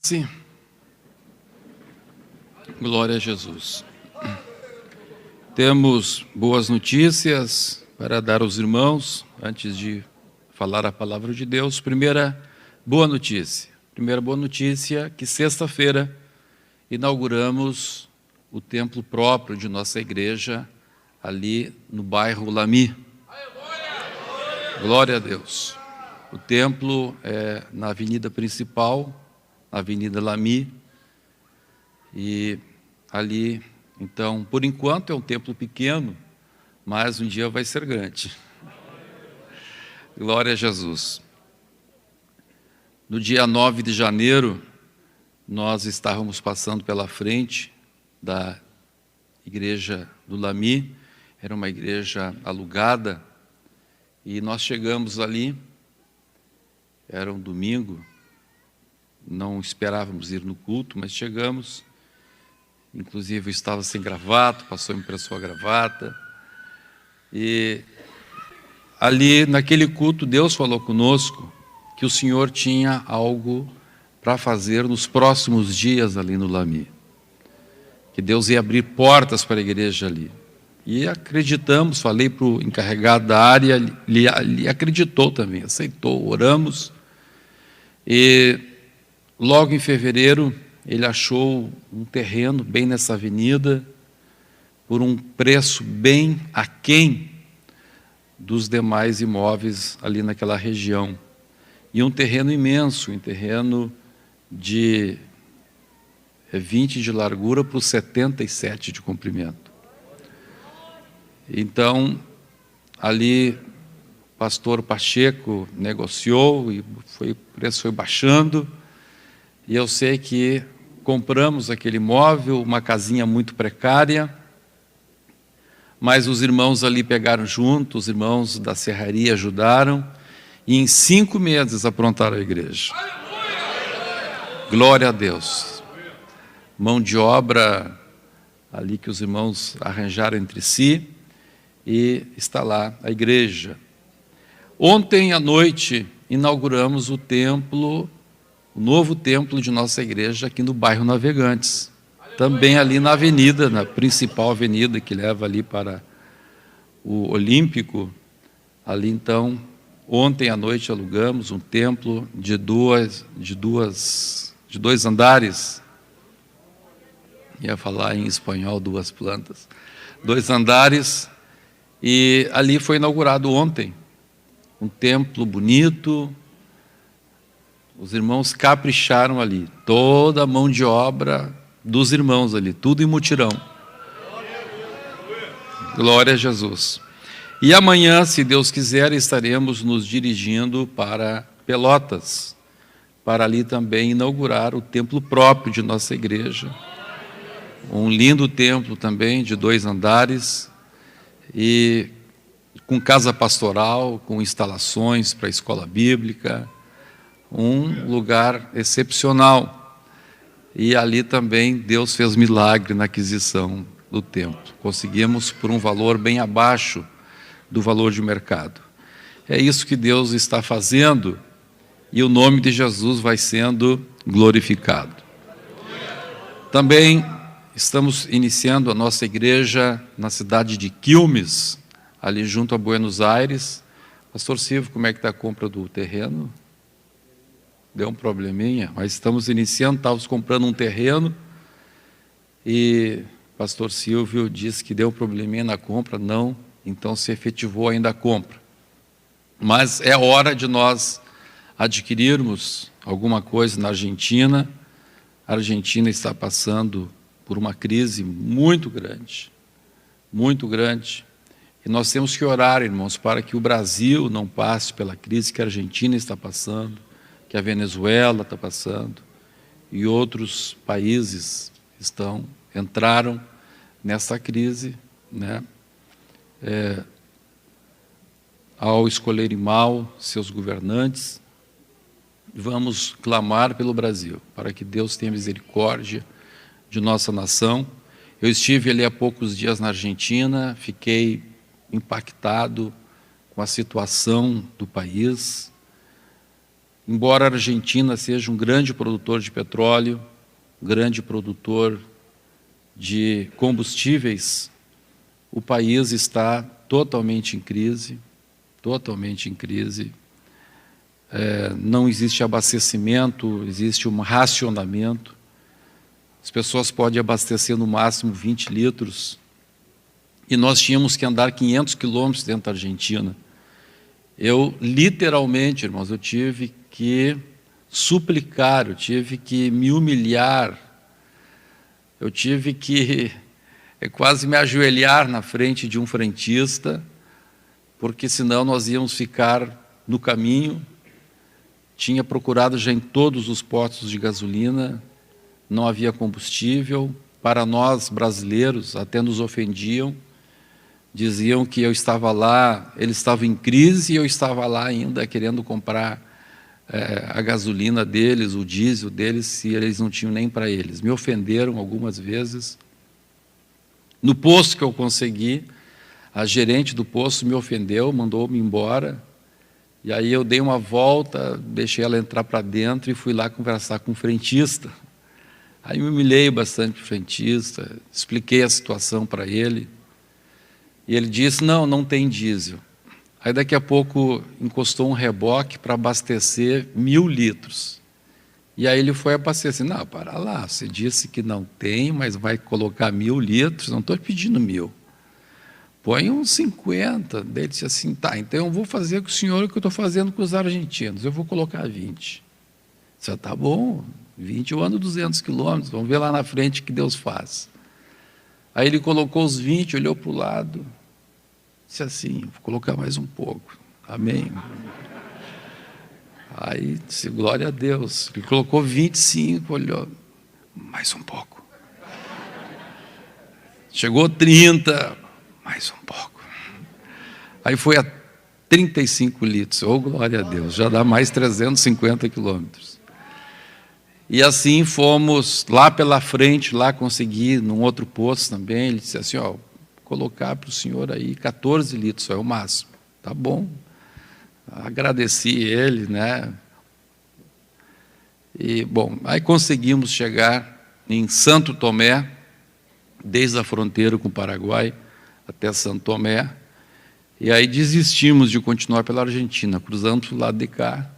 Sim. Glória a Jesus. Temos boas notícias para dar aos irmãos, antes de falar a palavra de Deus. Primeira boa notícia, que sexta-feira inauguramos o templo próprio de nossa igreja, ali no bairro Lamy. Glória a Deus. O templo é na avenida principal, na Avenida Lamy, e ali, então, por enquanto é um templo pequeno, mas um dia vai ser grande. Glória a Jesus. No dia 9 de janeiro, nós estávamos passando pela frente da igreja do Lamy, era uma igreja alugada, e nós chegamos ali, era um domingo, não esperávamos ir no culto, mas chegamos, inclusive eu estava sem gravata, pastor me emprestou a gravata, e ali naquele culto Deus falou conosco que o Senhor tinha algo para fazer nos próximos dias ali no Lamy, que Deus ia abrir portas para a igreja ali, e acreditamos, falei para o encarregado da área, ele acreditou também, aceitou, oramos, e logo em fevereiro, ele achou um terreno bem nessa avenida, por um preço bem aquém dos demais imóveis ali naquela região. E um terreno imenso, um terreno de 20 de largura por 77 de comprimento. Então, ali, o pastor Pacheco negociou e o preço foi baixando, e eu sei que compramos aquele imóvel, uma casinha muito precária, mas os irmãos ali pegaram junto, os irmãos da serraria ajudaram, e em 5 meses aprontaram a igreja. Glória a Deus. Mão de obra ali que os irmãos arranjaram entre si, e está lá a igreja. Ontem à noite inauguramos o templo, o novo templo de nossa igreja aqui no bairro Navegantes, também ali na avenida, na principal avenida que leva ali para o Olímpico. Ali então, ontem à noite alugamos um templo de dois andares, ia falar em espanhol, 2 plantas, 2 andares, e ali foi inaugurado ontem, um templo bonito. Os irmãos capricharam ali, toda a mão de obra dos irmãos ali, tudo em mutirão. Glória a Jesus. E amanhã, se Deus quiser, estaremos nos dirigindo para Pelotas, para ali também inaugurar o templo próprio de nossa igreja. Um lindo templo também, de 2 andares, e com casa pastoral, com instalações para a escola bíblica, um lugar excepcional. E ali também Deus fez milagre na aquisição do templo. Conseguimos por um valor bem abaixo do valor de mercado. É isso que Deus está fazendo, e o nome de Jesus vai sendo glorificado. Também estamos iniciando a nossa igreja na cidade de Quilmes, ali junto a Buenos Aires. Pastor Silvio, como é que está a compra do terreno? Deu um probleminha, mas estamos iniciando, estávamos comprando um terreno, e o pastor Silvio disse que deu um probleminha na compra, não, então se efetivou ainda a compra. Mas é hora de nós adquirirmos alguma coisa na Argentina. A Argentina está passando por uma crise muito grande, e nós temos que orar, irmãos, para que o Brasil não passe pela crise que a Argentina está passando, que a Venezuela está passando, e outros países entraram nessa crise, né? Ao escolherem mal seus governantes. Vamos clamar pelo Brasil, para que Deus tenha misericórdia de nossa nação. Eu estive ali há poucos dias na Argentina, fiquei impactado com a situação do país, embora a Argentina seja um grande produtor de petróleo, grande produtor de combustíveis, o país está totalmente em crise, totalmente em crise. Não existe abastecimento, existe um racionamento. As pessoas podem abastecer no máximo 20 litros, e nós tínhamos que andar 500 quilômetros dentro da Argentina. Eu, literalmente, irmãos, eu tive que suplicar, eu tive que me humilhar, eu tive que quase me ajoelhar na frente de um frentista, porque senão nós íamos ficar no caminho. Tinha procurado já em todos os postos de gasolina, não havia combustível. Para nós, brasileiros, até nos ofendiam, diziam que eu estava lá, eles estavam em crise e eu estava lá ainda querendo comprar a gasolina deles, o diesel deles, se eles não tinham nem para eles. Me ofenderam algumas vezes. No posto que eu consegui, a gerente do posto me ofendeu, mandou-me embora, e aí eu dei uma volta, deixei ela entrar para dentro e fui lá conversar com o frentista. Aí me humilhei bastante para o frentista, expliquei a situação para ele, e ele disse, não tem diesel. Aí daqui a pouco encostou um reboque para abastecer 1000 litros. E aí ele foi abastecer. Não, para lá, você disse que não tem, mas vai colocar 1000 litros, não estou pedindo 1000. Põe uns 50. Daí ele disse assim, tá, então eu vou fazer com o senhor o que eu estou fazendo com os argentinos, eu vou colocar 20. Você tá bom, 20 eu ando 200 quilômetros, vamos ver lá na frente o que Deus faz. Aí ele colocou os 20, olhou para o lado, disse assim, vou colocar mais um pouco, amém? Aí disse, glória a Deus. Ele colocou 25, olhou, mais um pouco. Chegou 30, mais um pouco. Aí foi a 35 litros, oh glória a Deus, já dá mais 350 quilômetros. E assim fomos lá pela frente, lá consegui, num outro posto também, ele disse assim, ó, colocar para o senhor aí 14 litros, só é o máximo. Tá bom. Agradeci ele, né? E, bom, aí conseguimos chegar em Santo Tomé, desde a fronteira com o Paraguai até Santo Tomé, e aí desistimos de continuar pela Argentina, cruzamos para o lado de cá,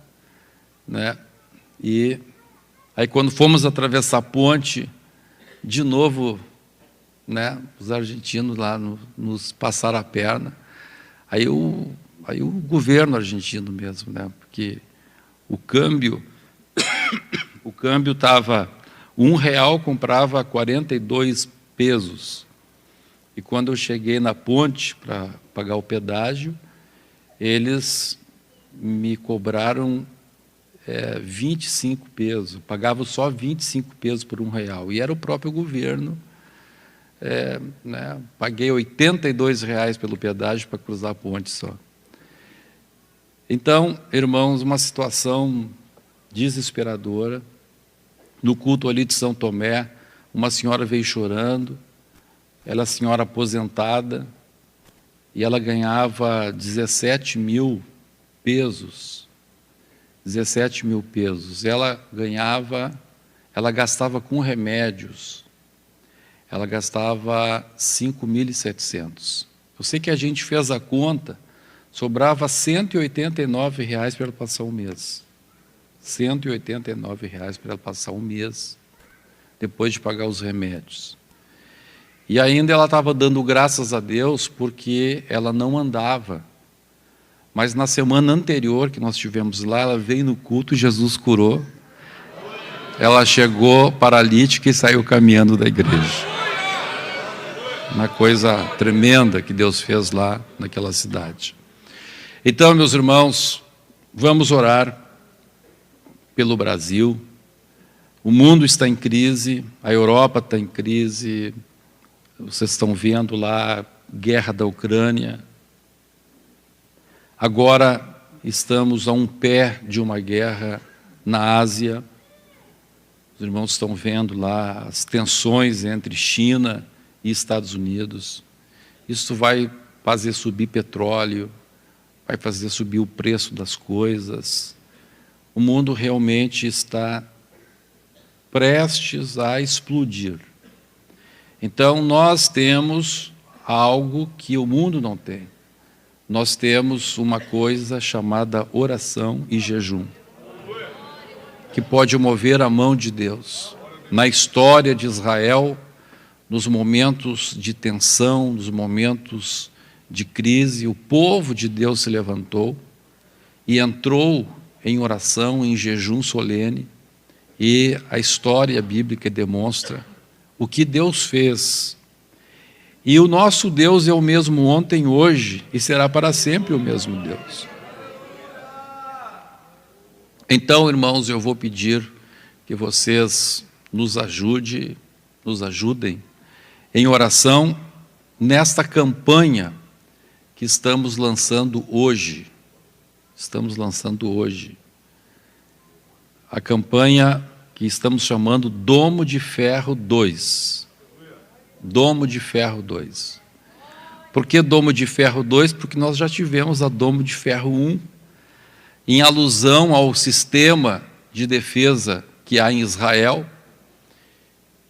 né? E aí quando fomos atravessar a ponte, de novo, né, os argentinos lá nos passaram a perna, aí o governo argentino mesmo, né, porque o câmbio estava, R$1 comprava 42 pesos, e quando eu cheguei na ponte para pagar o pedágio, eles me cobraram 25 pesos, eu pagava só 25 pesos por R$1, e era o próprio governo, né, paguei R$82 pelo pedágio para cruzar a ponte só. Então, irmãos, uma situação desesperadora. No culto ali de São Tomé, uma senhora veio chorando, ela é senhora aposentada, e ela ganhava 17 mil pesos. 17 mil pesos. Ela gastava com remédios, ela gastava 5.700. Eu sei que a gente fez a conta, sobrava R$189 para ela passar um mês. R$189 para ela passar um mês, depois de pagar os remédios. E ainda ela estava dando graças a Deus porque ela não andava. Mas na semana anterior que nós estivemos lá, ela veio no culto, Jesus curou. Ela chegou paralítica e saiu caminhando da igreja. Uma coisa tremenda que Deus fez lá naquela cidade. Então, meus irmãos, vamos orar pelo Brasil. O mundo está em crise, a Europa está em crise, vocês estão vendo lá a guerra da Ucrânia. Agora estamos a um pé de uma guerra na Ásia. Os irmãos estão vendo lá as tensões entre China e Estados Unidos. Isso vai fazer subir petróleo, vai fazer subir o preço das coisas. o mundo realmente está prestes a explodir. Então, nós temos algo que o mundo não tem. Nós temos uma coisa chamada oração e jejum, que pode mover a mão de Deus. Na história de Israel, nos momentos de tensão, nos momentos de crise, o povo de Deus se levantou e entrou em oração, em jejum solene, e a história bíblica demonstra o que Deus fez. E o nosso Deus é o mesmo ontem, hoje, e será para sempre o mesmo Deus. Então, irmãos, eu vou pedir que vocês nos ajudem em oração nesta campanha que estamos lançando hoje. A campanha que estamos chamando Domo de Ferro 2. Domo de Ferro 2. Por que Domo de Ferro 2? Porque nós já tivemos a Domo de Ferro 1, em alusão ao sistema de defesa que há em Israel,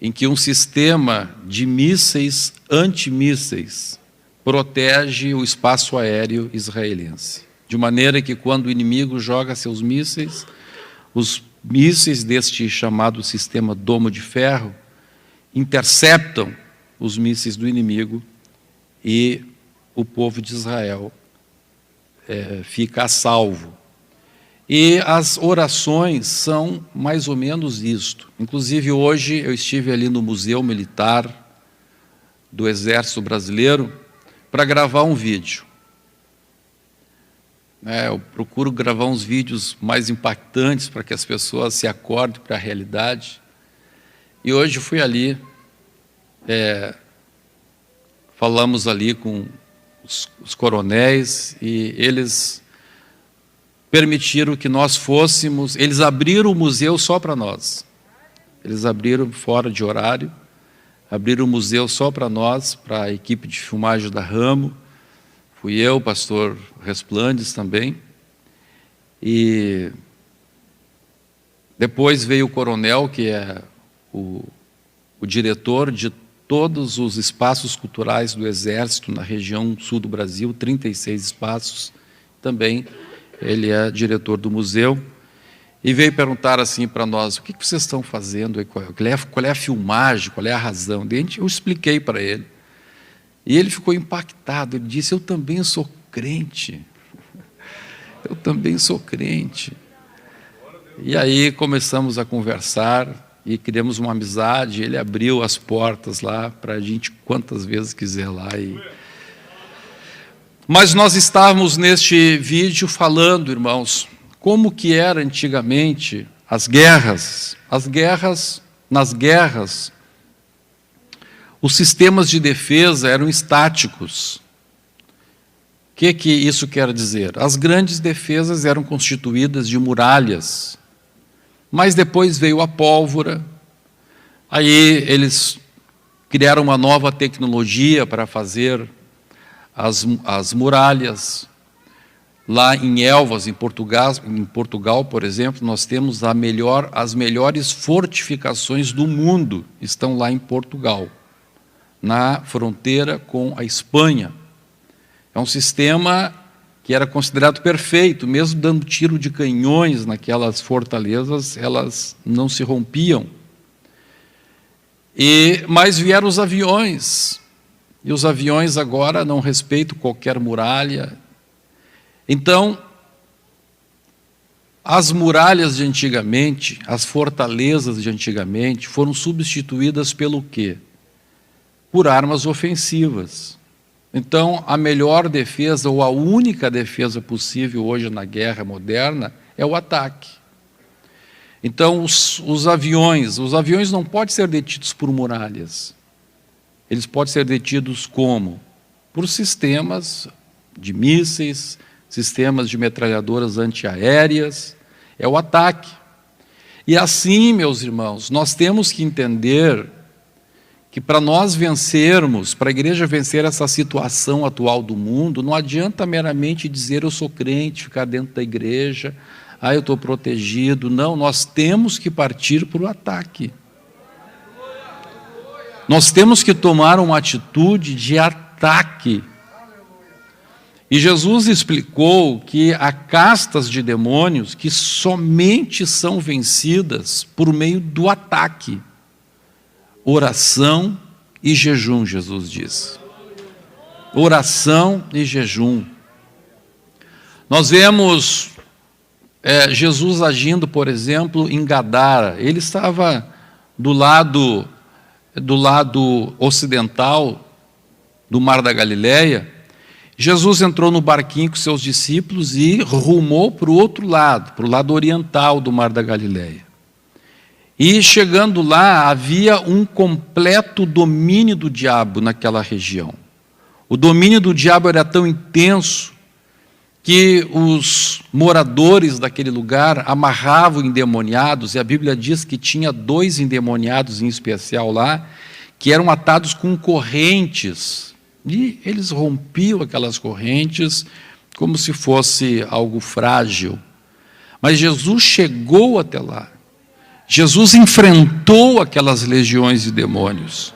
em que um sistema de mísseis antimísseis protege o espaço aéreo israelense. De maneira que quando o inimigo joga seus mísseis, os mísseis deste chamado sistema Domo de Ferro interceptam os mísseis do inimigo e o povo de Israel fica a salvo. E as orações são mais ou menos isto. Inclusive, hoje eu estive ali no Museu Militar do Exército Brasileiro para gravar um vídeo. Eu procuro gravar uns vídeos mais impactantes para que as pessoas se acordem para a realidade. E hoje eu fui ali, falamos ali com os coronéis e eles permitiram que nós fôssemos, eles abriram o museu só para nós. Eles abriram fora de horário, abriram o museu só para nós, para a equipe de filmagem da Ramo. Fui eu, o pastor Resplandes também. E depois veio o coronel, que é o diretor de todos os espaços culturais do Exército na região sul do Brasil, 36 espaços também. Ele é diretor do museu, e veio perguntar assim para nós: o que vocês estão fazendo? Qual é a filmagem? Qual é a razão? Eu expliquei para ele. E ele ficou impactado. Ele disse: eu também sou crente. Eu também sou crente. E aí começamos a conversar e criamos uma amizade. Ele abriu as portas lá para a gente quantas vezes quiser lá. Mas nós estávamos neste vídeo falando, irmãos, como que era antigamente as guerras. Nas guerras, os sistemas de defesa eram estáticos. O que isso quer dizer? As grandes defesas eram constituídas de muralhas, mas depois veio a pólvora, aí eles criaram uma nova tecnologia para fazer as muralhas. Lá em Elvas, em Portugal, por exemplo, nós temos as melhores fortificações do mundo, estão lá em Portugal, na fronteira com a Espanha. É um sistema que era considerado perfeito, mesmo dando tiro de canhões naquelas fortalezas, elas não se rompiam. Mas vieram os aviões, e os aviões agora não respeitam qualquer muralha. Então, as muralhas de antigamente, as fortalezas de antigamente, foram substituídas pelo quê? Por armas ofensivas. Então, a melhor defesa, ou a única defesa possível hoje na guerra moderna, é o ataque. Então, os aviões não podem ser detidos por muralhas. Eles podem ser detidos como? Por sistemas de mísseis, sistemas de metralhadoras antiaéreas, é o ataque. E assim, meus irmãos, nós temos que entender que para nós vencermos, para a igreja vencer essa situação atual do mundo, não adianta meramente dizer eu sou crente, ficar dentro da igreja, eu estou protegido. Não, nós temos que partir para o ataque. Nós temos que tomar uma atitude de ataque. E Jesus explicou que há castas de demônios que somente são vencidas por meio do ataque. Oração e jejum, Jesus disse. Oração e jejum. Nós vemos Jesus agindo, por exemplo, em Gadara. Ele estava do lado ocidental do Mar da Galileia. Jesus entrou no barquinho com seus discípulos e rumou para o outro lado, para o lado oriental do Mar da Galileia. E chegando lá, havia um completo domínio do diabo naquela região. O domínio do diabo era tão intenso que os moradores daquele lugar amarravam endemoniados, e a Bíblia diz que tinha 2 endemoniados em especial lá, que eram atados com correntes, e eles rompiam aquelas correntes como se fosse algo frágil. Mas Jesus chegou até lá. Jesus enfrentou aquelas legiões de demônios.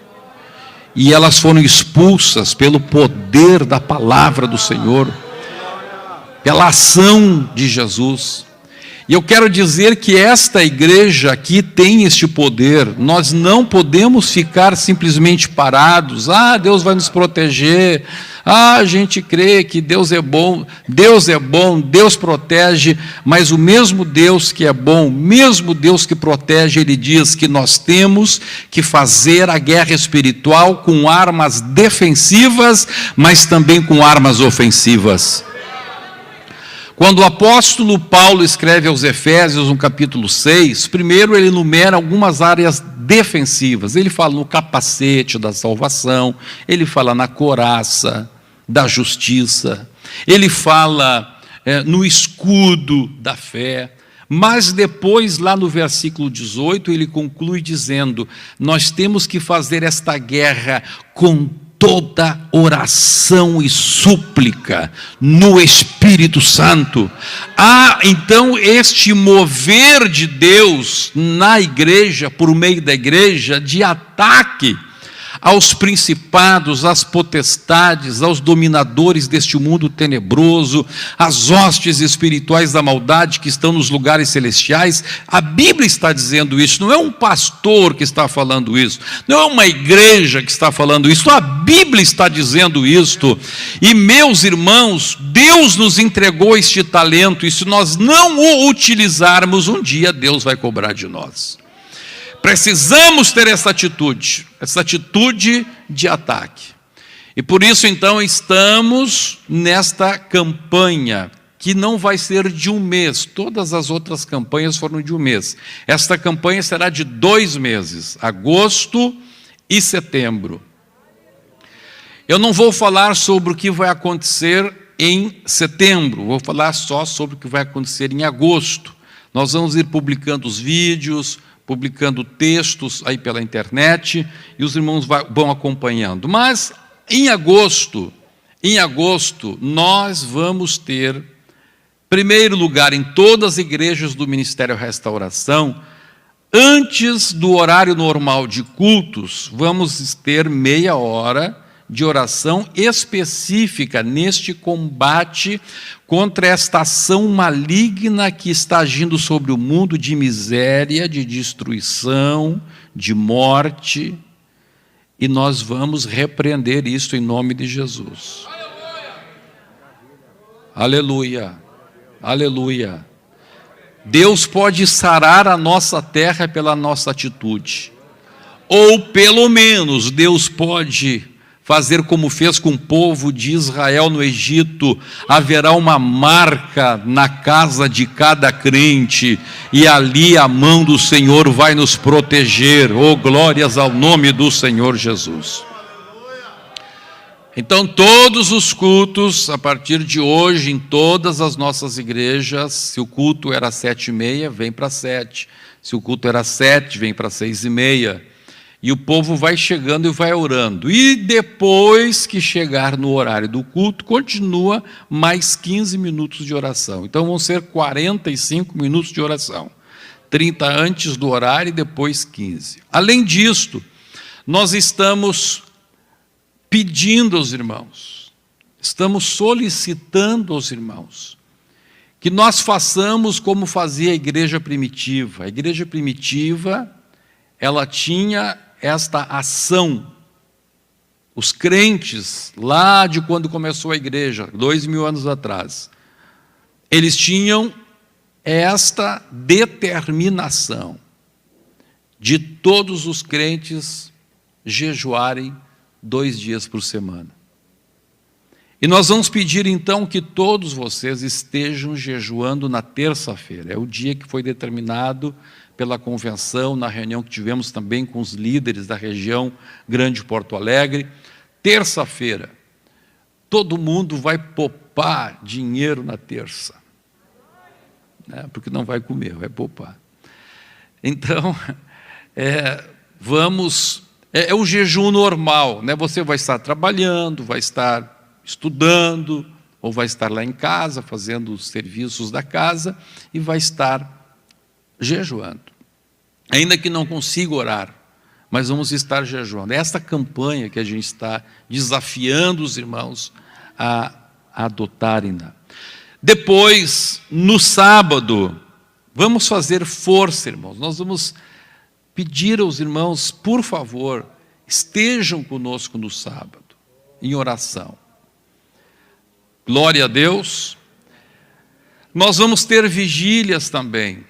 E elas foram expulsas pelo poder da palavra do Senhor, pela ação de Jesus. E eu quero dizer que esta igreja aqui tem este poder. Nós não podemos ficar simplesmente parados. Deus vai nos proteger. A gente crê que Deus é bom, Deus protege, mas o mesmo Deus que é bom, o mesmo Deus que protege, Ele diz que nós temos que fazer a guerra espiritual com armas defensivas, mas também com armas ofensivas. Quando o apóstolo Paulo escreve aos Efésios, no capítulo 6, primeiro ele enumera algumas áreas defensivas. Ele fala no capacete da salvação, ele fala na couraça da justiça, ele fala no escudo da fé. Mas depois, lá no versículo 18, ele conclui dizendo: nós temos que fazer esta guerra com toda oração e súplica no Espírito Santo. Então este mover de Deus na igreja, por meio da igreja, de ataque aos principados, às potestades, aos dominadores deste mundo tenebroso, às hostes espirituais da maldade que estão nos lugares celestiais. A Bíblia está dizendo isso, não é um pastor que está falando isso, não é uma igreja que está falando isso, a Bíblia está dizendo isto. E meus irmãos, Deus nos entregou este talento, e se nós não o utilizarmos, um dia Deus vai cobrar de nós. Precisamos ter essa atitude de ataque. E por isso, então, estamos nesta campanha, que não vai ser de um mês. Todas as outras campanhas foram de um mês. Esta campanha será de 2 meses, agosto e setembro. Eu não vou falar sobre o que vai acontecer em setembro, vou falar só sobre o que vai acontecer em agosto. Nós vamos ir publicando os vídeos, publicando textos aí pela internet, e os irmãos vão acompanhando. Mas em agosto, nós vamos ter, primeiro lugar, em todas as igrejas do Ministério Restauração, antes do horário normal de cultos, vamos ter meia hora de oração específica neste combate contra esta ação maligna que está agindo sobre o mundo, de miséria, de destruição, de morte, e nós vamos repreender isso em nome de Jesus. Aleluia, aleluia. Deus pode sarar a nossa terra pela nossa atitude, ou pelo menos Deus pode fazer como fez com o povo de Israel no Egito. Haverá uma marca na casa de cada crente, e ali a mão do Senhor vai nos proteger. Oh, glórias ao nome do Senhor Jesus. Então, todos os cultos, a partir de hoje, em todas as nossas igrejas, se o culto era 7h30, vem para 7. Se o culto era 7, vem para 6h30. E o povo vai chegando e vai orando. E depois que chegar no horário do culto, continua mais 15 minutos de oração. Então vão ser 45 minutos de oração. 30 antes do horário e depois 15. Além disto, nós estamos pedindo aos irmãos, estamos solicitando aos irmãos, que nós façamos como fazia a igreja primitiva. A igreja primitiva, ela tinha esta ação. Os crentes, lá de quando começou a igreja, 2000 anos atrás, eles tinham esta determinação de todos os crentes jejuarem 2 dias por semana. E nós vamos pedir então que todos vocês estejam jejuando na terça-feira. É o dia que foi determinado pela convenção, na reunião que tivemos também com os líderes da região Grande Porto Alegre. Terça-feira, todo mundo vai poupar dinheiro na terça, né? Porque não vai comer, vai poupar. Então, é o jejum normal, né? Você vai estar trabalhando, vai estar estudando, ou vai estar lá em casa, fazendo os serviços da casa, e vai estar jejuando. Ainda que não consiga orar, mas vamos estar jejuando. É esta campanha que a gente está desafiando os irmãos a adotarem-na. Depois, no sábado, vamos fazer força, irmãos. Nós vamos pedir aos irmãos, por favor, estejam conosco no sábado, em oração. Glória a Deus. Nós vamos ter vigílias também.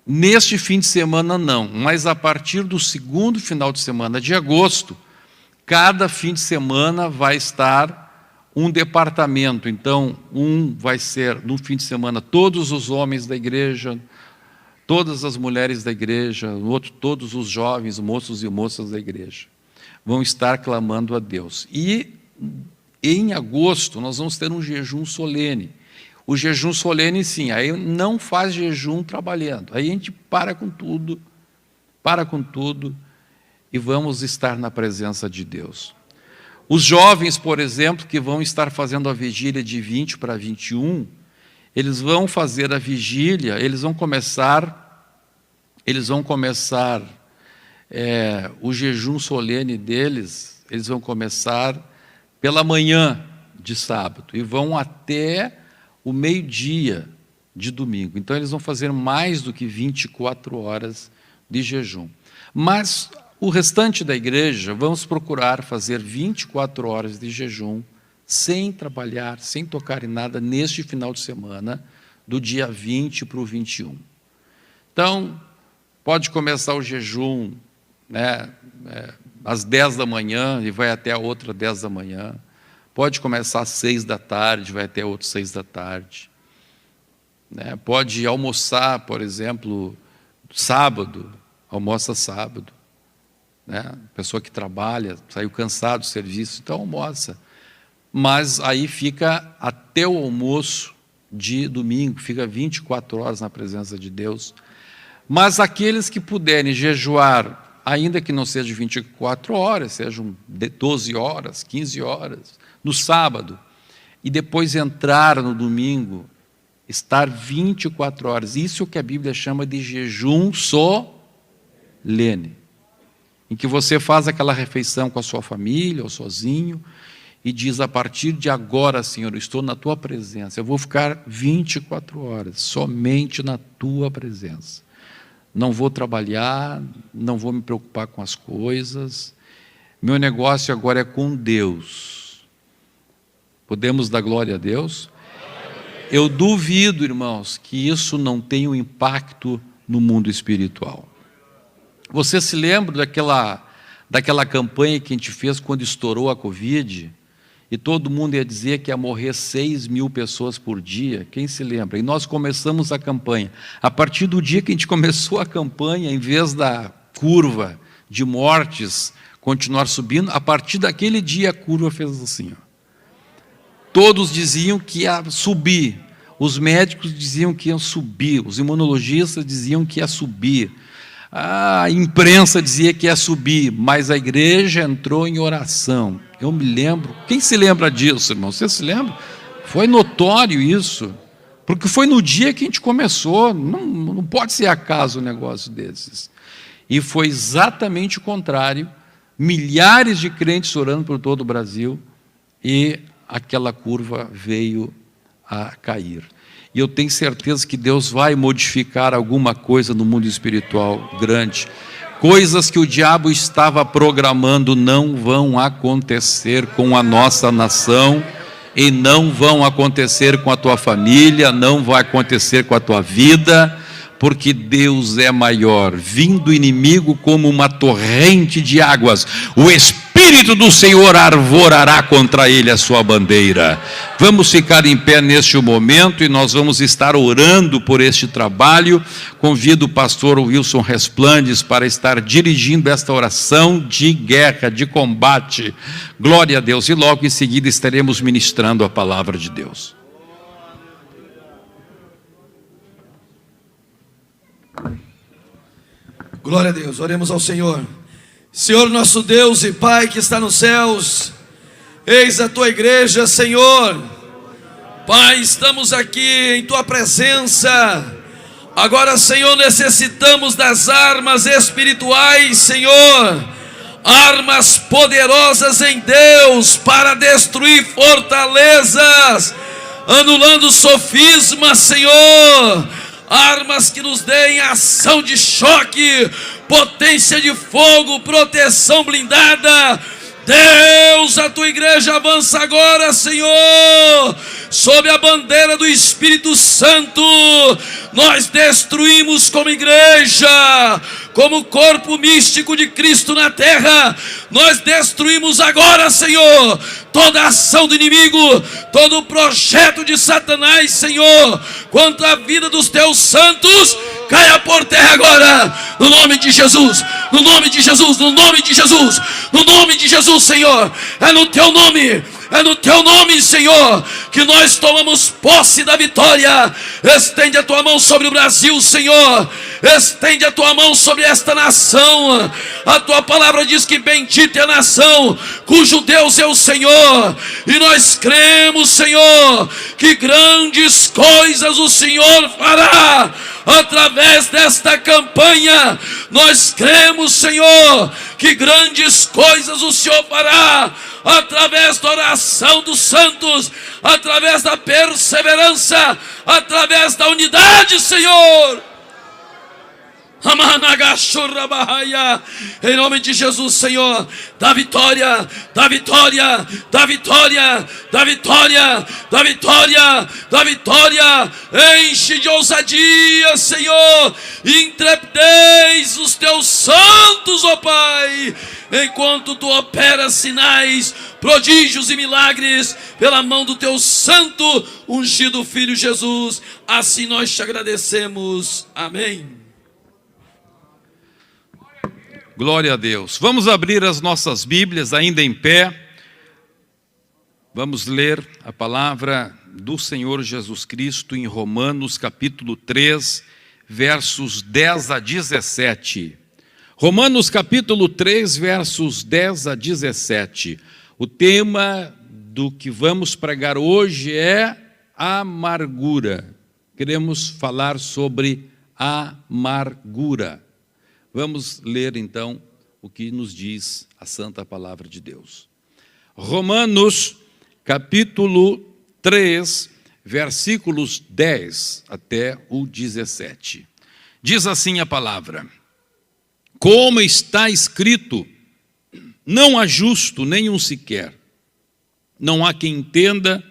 Neste fim de semana não, mas a partir do segundo final de semana de agosto, cada fim de semana vai estar um departamento. Então, vai ser no fim de semana todos os homens da igreja, todas as mulheres da igreja, no outro todos os jovens, moços e moças da igreja, vão estar clamando a Deus. E em agosto nós vamos ter um jejum solene. O jejum solene, sim, aí não faz jejum trabalhando. Aí a gente para com tudo e vamos estar na presença de Deus. Os jovens, por exemplo, que vão estar fazendo a vigília de 20 para 21, eles vão fazer a vigília, eles vão começar o jejum solene deles, eles vão começar pela manhã de sábado e vão até o meio-dia de domingo. Então, eles vão fazer mais do que 24 horas de jejum. Mas o restante da igreja, vamos procurar fazer 24 horas de jejum, sem trabalhar, sem tocar em nada, neste final de semana, do dia 20 para o 21. Então, pode começar o jejum, né, às 10 da manhã e vai até a outra 10 da manhã. Pode começar às 6 da tarde, vai até outras 6 da tarde. Né? Pode almoçar, por exemplo, sábado, almoça sábado. Né? Pessoa que trabalha, saiu cansado do serviço, então almoça. Mas aí fica até o almoço de domingo, fica 24 horas na presença de Deus. Mas aqueles que puderem jejuar, ainda que não seja 24 horas, sejam 12 horas, 15 horas, no sábado, e depois entrar no domingo, estar 24 horas. Isso é o que a Bíblia chama de jejum solene, em que você faz aquela refeição com a sua família ou sozinho, e diz, a partir de agora, Senhor, eu estou na Tua presença, eu vou ficar 24 horas, somente na Tua presença. Não vou trabalhar, não vou me preocupar com as coisas, meu negócio agora é com Deus. Podemos dar glória a Deus? Eu duvido, irmãos, que isso não tenha um impacto no mundo espiritual. Você se lembra daquela campanha que a gente fez quando estourou a Covid? E todo mundo ia dizer que ia morrer 6.000 pessoas por dia? Quem se lembra? E nós começamos a campanha. A partir do dia que a gente começou a campanha, em vez da curva de mortes continuar subindo, a partir daquele dia a curva fez assim, ó. Todos diziam que ia subir, os médicos diziam que iam subir, os imunologistas diziam que ia subir, A imprensa dizia que ia subir, mas a igreja entrou em oração. Eu me lembro. Quem se lembra disso, irmão? Você se lembra? Foi notório isso, porque foi no dia que a gente começou. Não pode ser acaso um negócio desses. E foi exatamente o contrário. Milhares de crentes orando por todo o Brasil, e aquela curva veio a cair. E eu tenho certeza que Deus vai modificar alguma coisa no mundo espiritual grande. Coisas que o diabo estava programando não vão acontecer com a nossa nação, e não vão acontecer com a tua família, não vai acontecer com a tua vida, porque Deus é maior. Vindo o inimigo como uma torrente de águas, o Espírito do Senhor arvorará contra ele a sua bandeira. Vamos ficar em pé neste momento e nós vamos estar orando por este trabalho. Convido o pastor Wilson Resplandes para estar dirigindo esta oração de guerra, de combate. Glória a Deus. E logo em seguida estaremos ministrando a palavra de Deus. Glória a Deus, oremos ao Senhor. Senhor nosso Deus e Pai que está nos céus, eis a Tua igreja, Senhor. Pai, estamos aqui em Tua presença. Agora, Senhor, necessitamos das armas espirituais, Senhor. Armas poderosas em Deus para destruir fortalezas, anulando sofismas, Senhor. Armas que nos deem ação de choque, potência de fogo, proteção blindada. Deus, a tua igreja avança agora, Senhor, sob a bandeira do Espírito Santo. Nós destruímos como igreja, como corpo místico de Cristo na terra. Nós destruímos agora, Senhor, toda a ação do inimigo, todo o projeto de Satanás, Senhor, quanto à vida dos teus santos, caia por terra agora, no nome de Jesus, no nome de Jesus, no nome de Jesus, no nome de Jesus, Senhor. É no teu nome, Senhor, que nós tomamos posse da vitória. Estende a tua mão sobre o Brasil, Senhor. Estende a tua mão sobre esta nação. A tua palavra diz que bendita é a nação cujo Deus é o Senhor. E nós cremos, Senhor, que grandes coisas o Senhor fará através desta campanha. Nós cremos, Senhor, que grandes coisas o Senhor fará através da oração dos santos, através da perseverança, através da unidade, Senhor. Em nome de Jesus, Senhor, dá vitória, dá vitória, dá vitória, dá vitória, dá vitória, dá vitória. Enche de ousadia, Senhor, e intrepidez os teus santos, ó Pai, enquanto tu operas sinais, prodígios e milagres pela mão do teu santo ungido Filho Jesus. Assim nós te agradecemos. Amém. Glória a Deus. Vamos abrir as nossas Bíblias ainda em pé. Vamos ler a palavra do Senhor Jesus Cristo em Romanos capítulo 3, versos 10 a 17. Romanos capítulo 3, versos 10 a 17. O tema do que vamos pregar hoje é amargura. Queremos falar sobre amargura. Vamos ler então o que nos diz a santa palavra de Deus. Romanos capítulo 3, versículos 10 até o 17. Diz assim a palavra: como está escrito, não há justo nenhum sequer, não há quem entenda,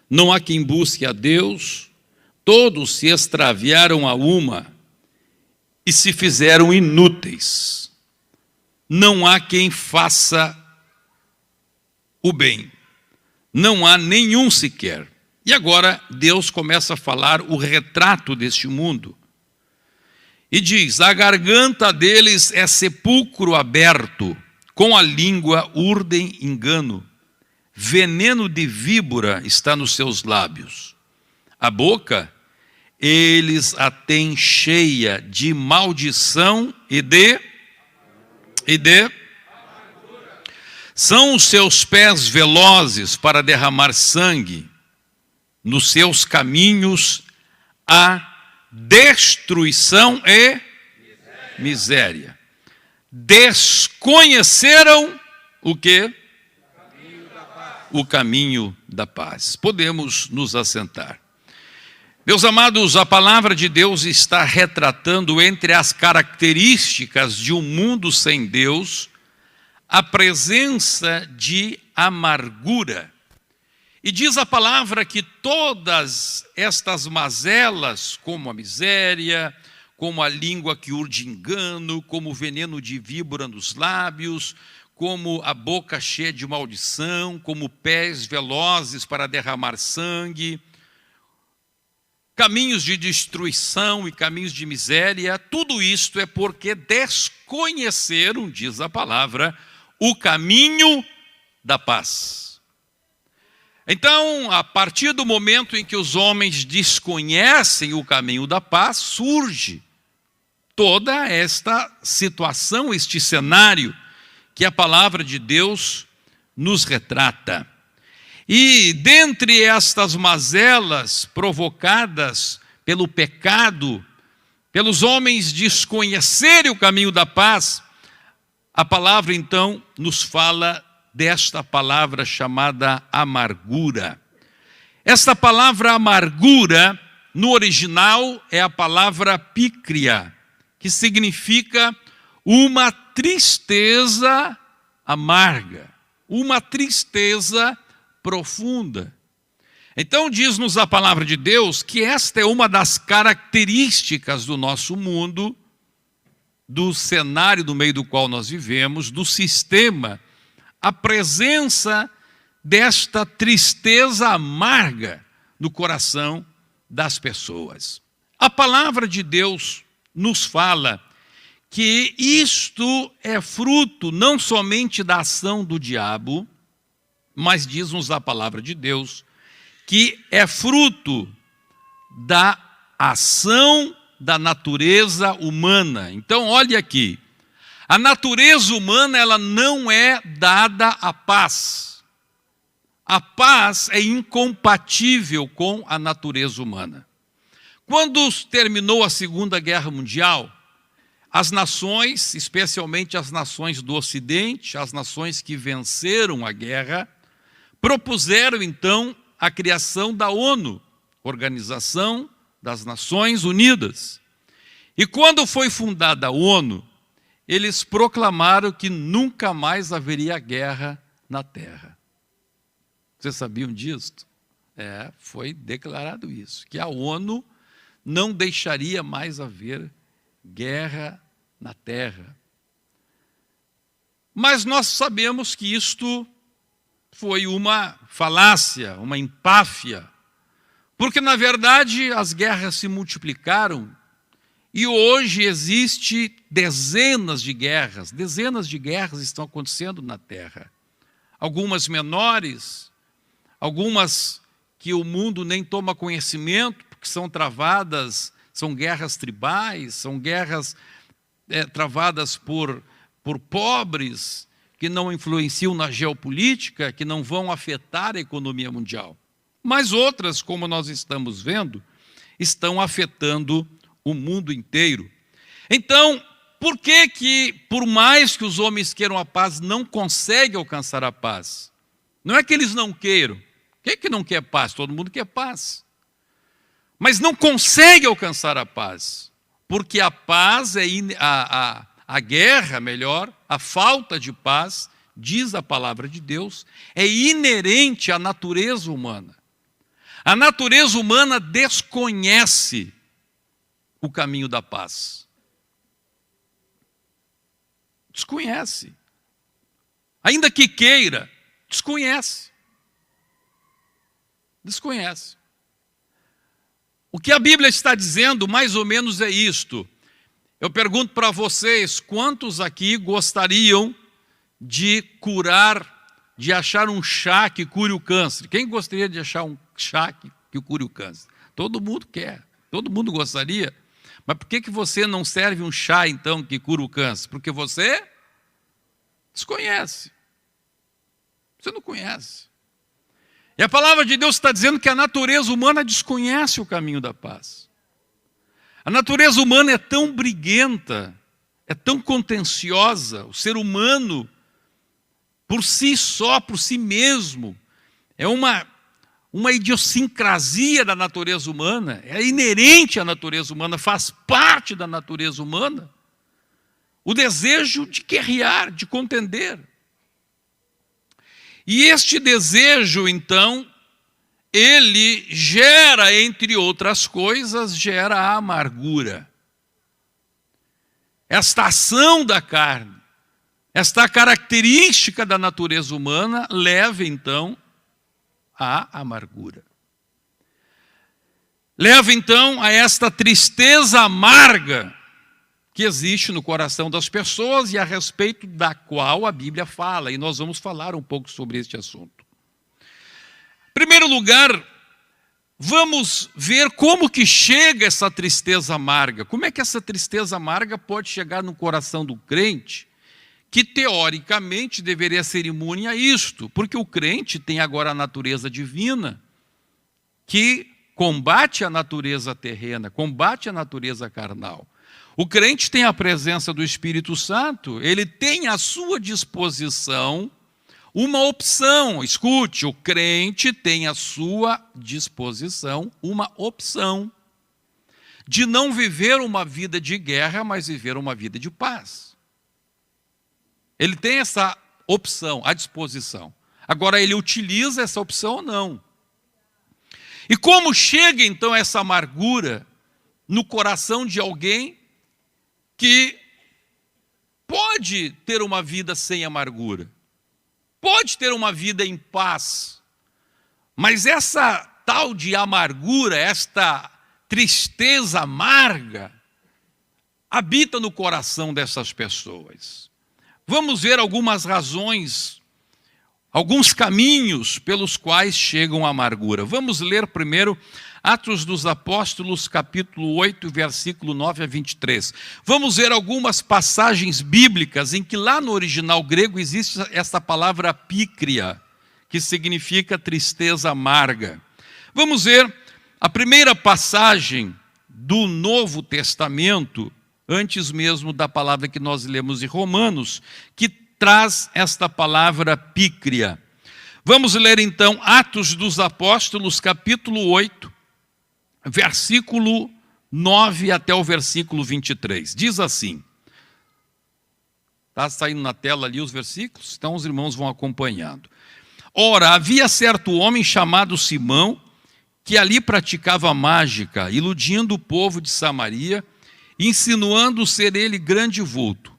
não há quem busque a Deus, todos se extraviaram a uma e se fizeram inúteis. Não há quem faça o bem, não há nenhum sequer. E agora Deus começa a falar o retrato deste mundo. E diz: a garganta deles é sepulcro aberto, com a língua urdem engano, veneno de víbora está nos seus lábios. A boca eles a têm cheia de maldição e de são os seus pés velozes para derramar sangue, nos seus caminhos há destruição e miséria. Desconheceram o quê? O caminho da paz. Podemos nos assentar. Meus amados, a palavra de Deus está retratando entre as características de um mundo sem Deus, a presença de amargura. E diz a palavra que todas estas mazelas, como a miséria, como a língua que urde engano, como o veneno de víbora nos lábios, como a boca cheia de maldição, como pés velozes para derramar sangue, caminhos de destruição e caminhos de miséria, tudo isto é porque desconheceram, diz a palavra, o caminho da paz. Então, a partir do momento em que os homens desconhecem o caminho da paz, surge toda esta situação, este cenário que a palavra de Deus nos retrata. E dentre estas mazelas provocadas pelo pecado, pelos homens desconhecerem o caminho da paz, a palavra então nos fala desta palavra chamada amargura. Esta palavra amargura, no original, é a palavra pícria, que significa uma tristeza amarga, uma tristeza profunda. Então diz-nos a palavra de Deus que esta é uma das características do nosso mundo, do cenário no meio do qual nós vivemos, do sistema, a presença desta tristeza amarga no coração das pessoas. A palavra de Deus nos fala que isto é fruto não somente da ação do diabo, mas diz-nos a palavra de Deus que é fruto da ação da natureza humana. Então, olhe aqui, a natureza humana ela não é dada à paz. A paz é incompatível com a natureza humana. Quando terminou a Segunda Guerra Mundial, as nações, especialmente as nações do Ocidente, as nações que venceram a guerra, propuseram então a criação da ONU, Organização das Nações Unidas. E quando foi fundada a ONU, eles proclamaram que nunca mais haveria guerra na Terra. Vocês sabiam disso? Foi declarado isso, que a ONU não deixaria mais haver guerra na Terra. Mas nós sabemos que isto foi uma falácia, uma empáfia, porque na verdade as guerras se multiplicaram e hoje existe dezenas de guerras estão acontecendo na Terra. Algumas menores, algumas que o mundo nem toma conhecimento, porque são travadas, são guerras tribais, são guerras travadas por pobres, que não influenciam na geopolítica, que não vão afetar a economia mundial. Mas outras, como nós estamos vendo, estão afetando o mundo inteiro. Então, por que, por mais que os homens queiram a paz, não conseguem alcançar a paz? Não é que eles não queiram. Quem é que não quer paz? Todo mundo quer paz. Mas não consegue alcançar a paz, porque a paz a guerra, melhor, a falta de paz, diz a palavra de Deus, é inerente à natureza humana. A natureza humana desconhece o caminho da paz. Desconhece. Ainda que queira, desconhece. Desconhece. O que a Bíblia está dizendo, mais ou menos, é isto. Eu pergunto para vocês, quantos aqui gostariam de de achar um chá que cure o câncer? Quem gostaria de achar um chá que cure o câncer? Todo mundo quer. Todo mundo gostaria. Mas por que você não serve um chá, então, que cura o câncer? Porque você desconhece. Você não conhece. E a palavra de Deus está dizendo que a natureza humana desconhece o caminho da paz. A natureza humana é tão briguenta, é tão contenciosa. O ser humano, por si só, por si mesmo, é uma idiosincrasia da natureza humana, é inerente à natureza humana, faz parte da natureza humana, o desejo de guerrear, de contender. E este desejo, então, ele gera, entre outras coisas, gera a amargura. Esta ação da carne, esta característica da natureza humana leva, então, à amargura. Leva, então, a esta tristeza amarga que existe no coração das pessoas e a respeito da qual a Bíblia fala, e nós vamos falar um pouco sobre este assunto. Em primeiro lugar, vamos ver como que chega essa tristeza amarga. Como é que essa tristeza amarga pode chegar no coração do crente, que teoricamente deveria ser imune a isto, porque o crente tem agora a natureza divina, que combate a natureza terrena, combate a natureza carnal. O crente tem a presença do Espírito Santo, ele tem à sua disposição uma opção. Escute, o crente tem à sua disposição uma opção de não viver uma vida de guerra, mas viver uma vida de paz. Ele tem essa opção à disposição. Agora, ele utiliza essa opção ou não? E como chega, então, essa amargura no coração de alguém que pode ter uma vida sem amargura, pode ter uma vida em paz, mas essa tal de amargura, esta tristeza amarga, habita no coração dessas pessoas. Vamos ver algumas razões, alguns caminhos pelos quais chegam a amargura. Vamos ler primeiro Atos dos Apóstolos, capítulo 8, versículo 9 a 23. Vamos ver algumas passagens bíblicas em que lá no original grego existe essa palavra pícria, que significa tristeza amarga. Vamos ver a primeira passagem do Novo Testamento, antes mesmo da palavra que nós lemos em Romanos, que traz esta palavra pícria. Vamos ler então Atos dos Apóstolos, capítulo 8, versículo 9 até o versículo 23. Diz assim, está saindo na tela ali os versículos, então os irmãos vão acompanhando. Ora, havia certo homem chamado Simão, que ali praticava mágica, iludindo o povo de Samaria, insinuando ser ele grande vulto,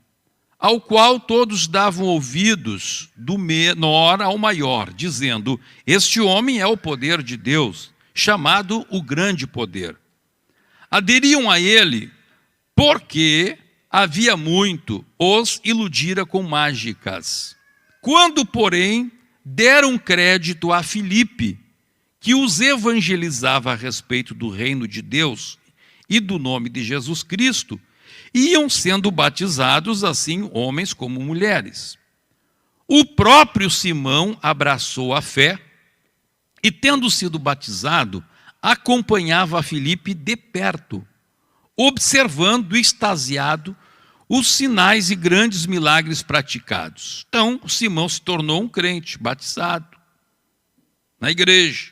ao qual todos davam ouvidos, do menor ao maior, dizendo, este homem é o poder de Deus, chamado o grande poder. Aderiam a ele, porque havia muito os iludira com mágicas. Quando, porém, deram crédito a Filipe, que os evangelizava a respeito do reino de Deus e do nome de Jesus Cristo, iam sendo batizados, assim, homens como mulheres. O próprio Simão abraçou a fé e, tendo sido batizado, acompanhava a Filipe de perto, observando, extasiado, os sinais e grandes milagres praticados. Então, Simão se tornou um crente, batizado, na igreja.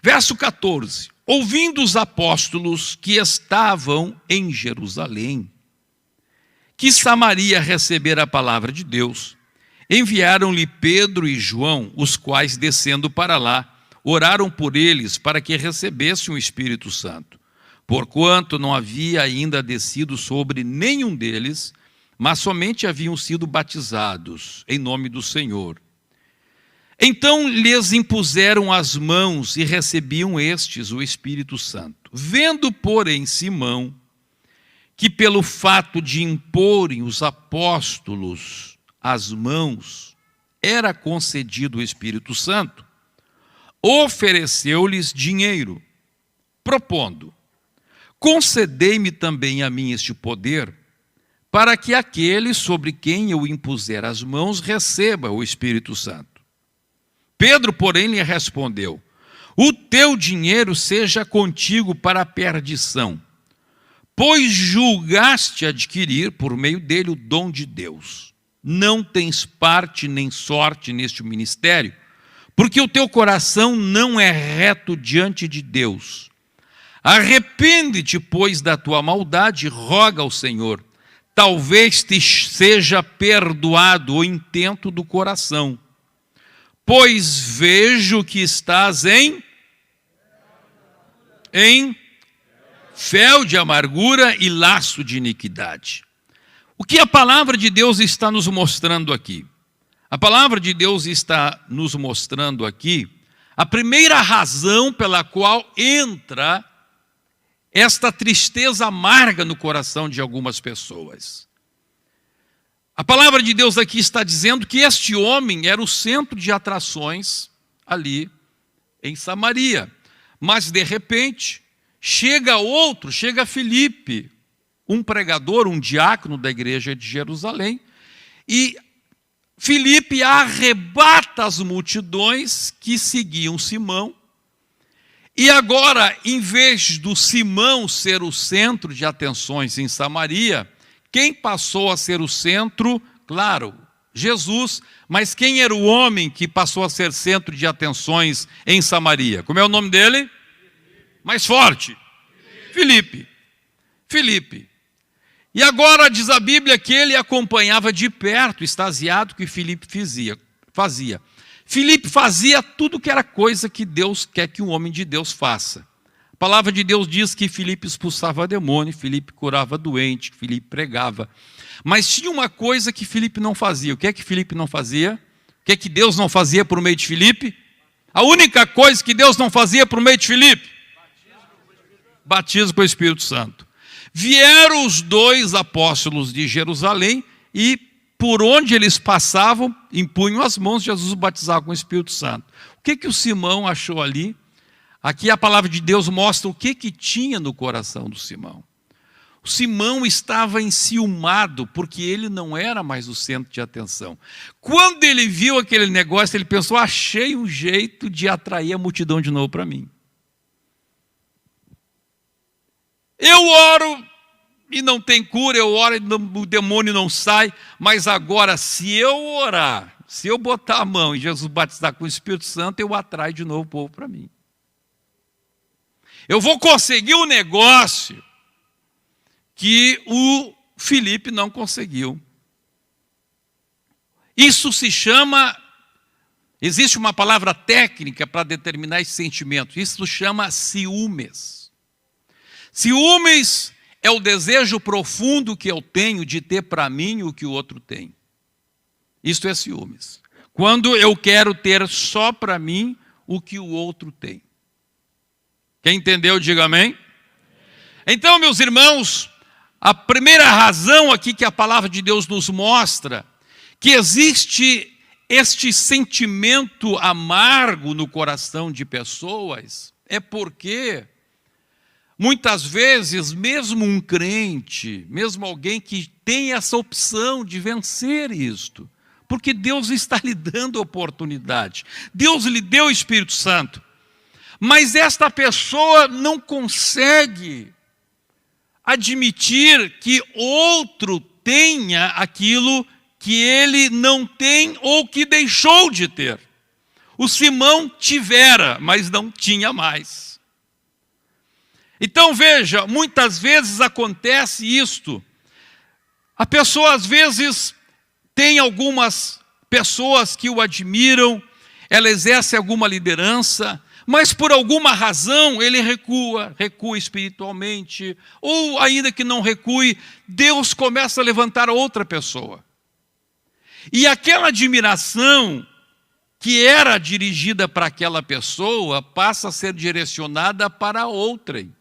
Verso 14. Ouvindo os apóstolos que estavam em Jerusalém, que Samaria recebera a palavra de Deus, enviaram-lhe Pedro e João, os quais, descendo para lá, oraram por eles para que recebessem o Espírito Santo, porquanto não havia ainda descido sobre nenhum deles, mas somente haviam sido batizados em nome do Senhor. Então lhes impuseram as mãos e recebiam estes o Espírito Santo. Vendo, porém, Simão, que pelo fato de imporem os apóstolos as mãos, era concedido o Espírito Santo, ofereceu-lhes dinheiro, propondo, concedei-me também a mim este poder, para que aquele sobre quem eu impuser as mãos receba o Espírito Santo. Pedro, porém, lhe respondeu: o teu dinheiro seja contigo para a perdição, pois julgaste adquirir por meio dele o dom de Deus. Não tens parte nem sorte neste ministério, porque o teu coração não é reto diante de Deus. Arrepende-te, pois, da tua maldade, roga ao Senhor. Talvez te seja perdoado o intento do coração, pois vejo que estás em fel de amargura e laço de iniquidade. O que a palavra de Deus está nos mostrando aqui? A palavra de Deus está nos mostrando aqui a primeira razão pela qual entra esta tristeza amarga no coração de algumas pessoas. A palavra de Deus aqui está dizendo que este homem era o centro de atrações ali em Samaria. Mas de repente, chega Filipe, um pregador, um diácono da igreja de Jerusalém, e Filipe arrebata as multidões que seguiam Simão. E agora, em vez do Simão ser o centro de atenções em Samaria, quem passou a ser o centro? Claro, Jesus. Mas quem era o homem que passou a ser centro de atenções em Samaria? Como é o nome dele? Mais forte. Filipe. E agora diz a Bíblia que ele acompanhava de perto, extasiado, o que Filipe fazia. Filipe fazia tudo que era coisa que Deus quer que um homem de Deus faça. A palavra de Deus diz que Filipe expulsava demônio, Filipe curava doente, Filipe pregava. Mas tinha uma coisa que Filipe não fazia. O que é que Filipe não fazia? O que é que Deus não fazia por meio de Filipe? A única coisa que Deus não fazia por meio de Filipe: batismo com o Espírito Santo. Vieram os dois apóstolos de Jerusalém e por onde eles passavam, impunham as mãos, Jesus batizava com o Espírito Santo. O que o Simão achou ali? Aqui a palavra de Deus mostra o que tinha no coração do Simão. O Simão estava enciumado, porque ele não era mais o centro de atenção. Quando ele viu aquele negócio, ele pensou: achei um jeito de atrair a multidão de novo para mim. Eu oro e não tem cura, eu oro e o demônio não sai, mas agora se eu orar, se eu botar a mão e Jesus batizar com o Espírito Santo, eu atraio de novo o povo para mim. Eu vou conseguir um negócio que o Filipe não conseguiu. Isso se chama, existe uma palavra técnica para determinar esse sentimento, isso se chama ciúmes. Ciúmes é o desejo profundo que eu tenho de ter para mim o que o outro tem. Isto é ciúmes. Quando eu quero ter só para mim o que o outro tem. Quem entendeu, diga amém. Então, meus irmãos, a primeira razão aqui que a palavra de Deus nos mostra, que existe este sentimento amargo no coração de pessoas, é porque muitas vezes, mesmo um crente, mesmo alguém que tem essa opção de vencer isto, porque Deus está lhe dando oportunidade, Deus lhe deu o Espírito Santo, mas esta pessoa não consegue admitir que outro tenha aquilo que ele não tem ou que deixou de ter. O Simão tivera, mas não tinha mais. Então veja, muitas vezes acontece isto. A pessoa às vezes tem algumas pessoas que o admiram, ela exerce alguma liderança, mas por alguma razão ele recua espiritualmente, ou ainda que não recue, Deus começa a levantar outra pessoa. E aquela admiração que era dirigida para aquela pessoa passa a ser direcionada para outrem.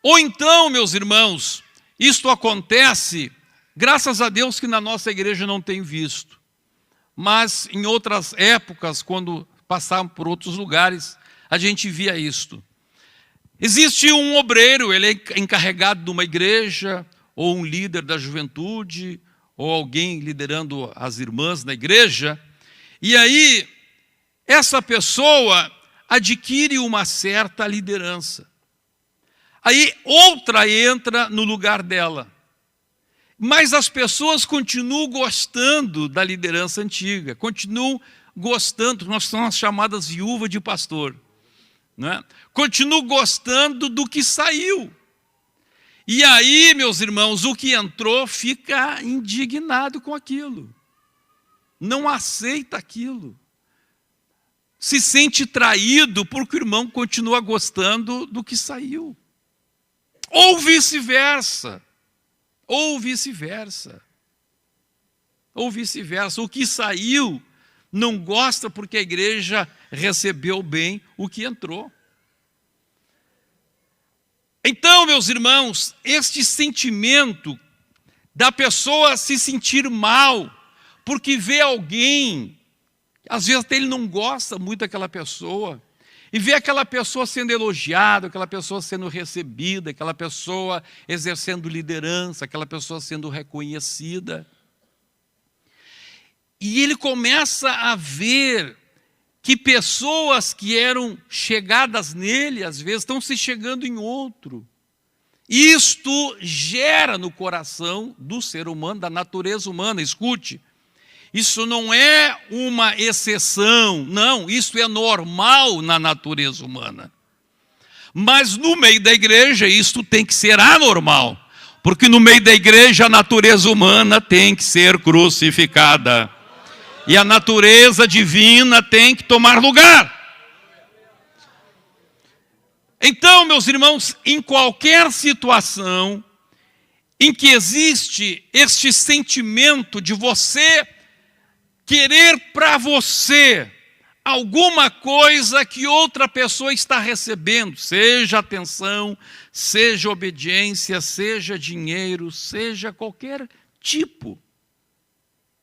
Ou então, meus irmãos, isto acontece, graças a Deus que na nossa igreja não tem visto, mas em outras épocas, quando passávamos por outros lugares, a gente via isto. Existe um obreiro, ele é encarregado de uma igreja, ou um líder da juventude, ou alguém liderando as irmãs na igreja, e aí essa pessoa adquire uma certa liderança. Aí outra entra no lugar dela. Mas as pessoas continuam gostando da liderança antiga, continuam gostando, nós somos as chamadas viúvas de pastor, né? Continuam gostando do que saiu. E aí, meus irmãos, o que entrou fica indignado com aquilo, não aceita aquilo, se sente traído porque o irmão continua gostando do que saiu, ou vice-versa. Ou vice-versa. Ou vice-versa. O que saiu não gosta porque a igreja recebeu bem o que entrou. Então, meus irmãos, este sentimento da pessoa se sentir mal porque vê alguém, às vezes até ele não gosta muito daquela pessoa, e ver aquela pessoa sendo elogiada, aquela pessoa sendo recebida, aquela pessoa exercendo liderança, aquela pessoa sendo reconhecida. E ele começa a ver que pessoas que eram chegadas nele, às vezes, estão se chegando em outro. Isto gera no coração do ser humano, da natureza humana, escute, isso não é uma exceção, não, isso é normal na natureza humana. Mas no meio da igreja isso tem que ser anormal, porque no meio da igreja a natureza humana tem que ser crucificada. E a natureza divina tem que tomar lugar. Então, meus irmãos, em qualquer situação em que existe este sentimento de você querer para você alguma coisa que outra pessoa está recebendo, seja atenção, seja obediência, seja dinheiro, seja qualquer tipo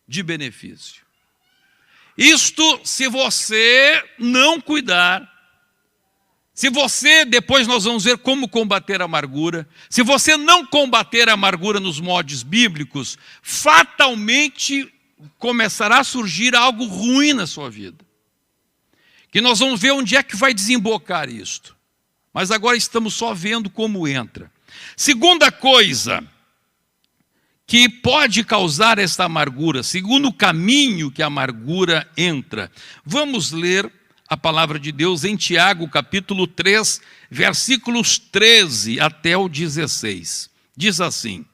de benefício. Isto, se você não cuidar, se você, depois nós vamos ver como combater a amargura, se você não combater a amargura nos moldes bíblicos, fatalmente começará a surgir algo ruim na sua vida. Que nós vamos ver onde é que vai desembocar isto. Mas agora estamos só vendo como entra. Segunda coisa que pode causar esta amargura, segundo caminho que a amargura entra. Vamos ler a palavra de Deus em Tiago, capítulo 3, versículos 13 até o 16. Diz assim: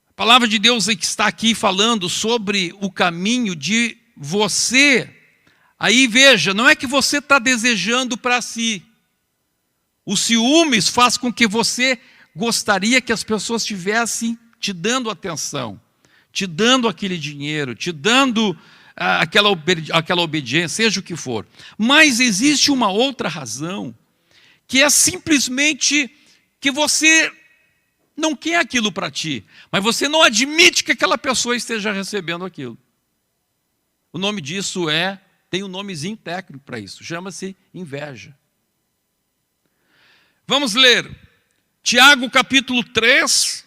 a palavra de Deus é que está aqui falando sobre o caminho de você. Aí veja, não é que você está desejando para si. O ciúmes faz com que você gostaria que as pessoas estivessem te dando atenção, te dando aquele dinheiro, te dando aquela obediência, seja o que for. Mas existe uma outra razão, que é simplesmente que você não quer aquilo para ti, mas você não admite que aquela pessoa esteja recebendo aquilo. O nome disso tem um nomezinho técnico para isso, chama-se inveja. Vamos ler Tiago capítulo 3,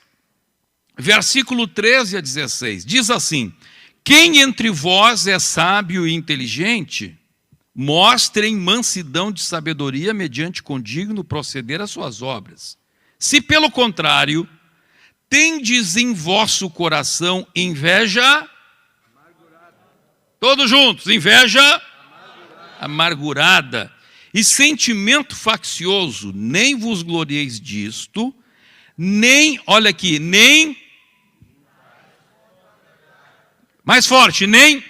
versículo 13 a 16. Diz assim: quem entre vós é sábio e inteligente, mostrem mansidão de sabedoria mediante condigno proceder às suas obras. Se pelo contrário, tendes em vosso coração inveja, todos juntos, inveja amargurada e sentimento faccioso, nem vos glorieis disto, nem, olha aqui, nem, mais forte, nem,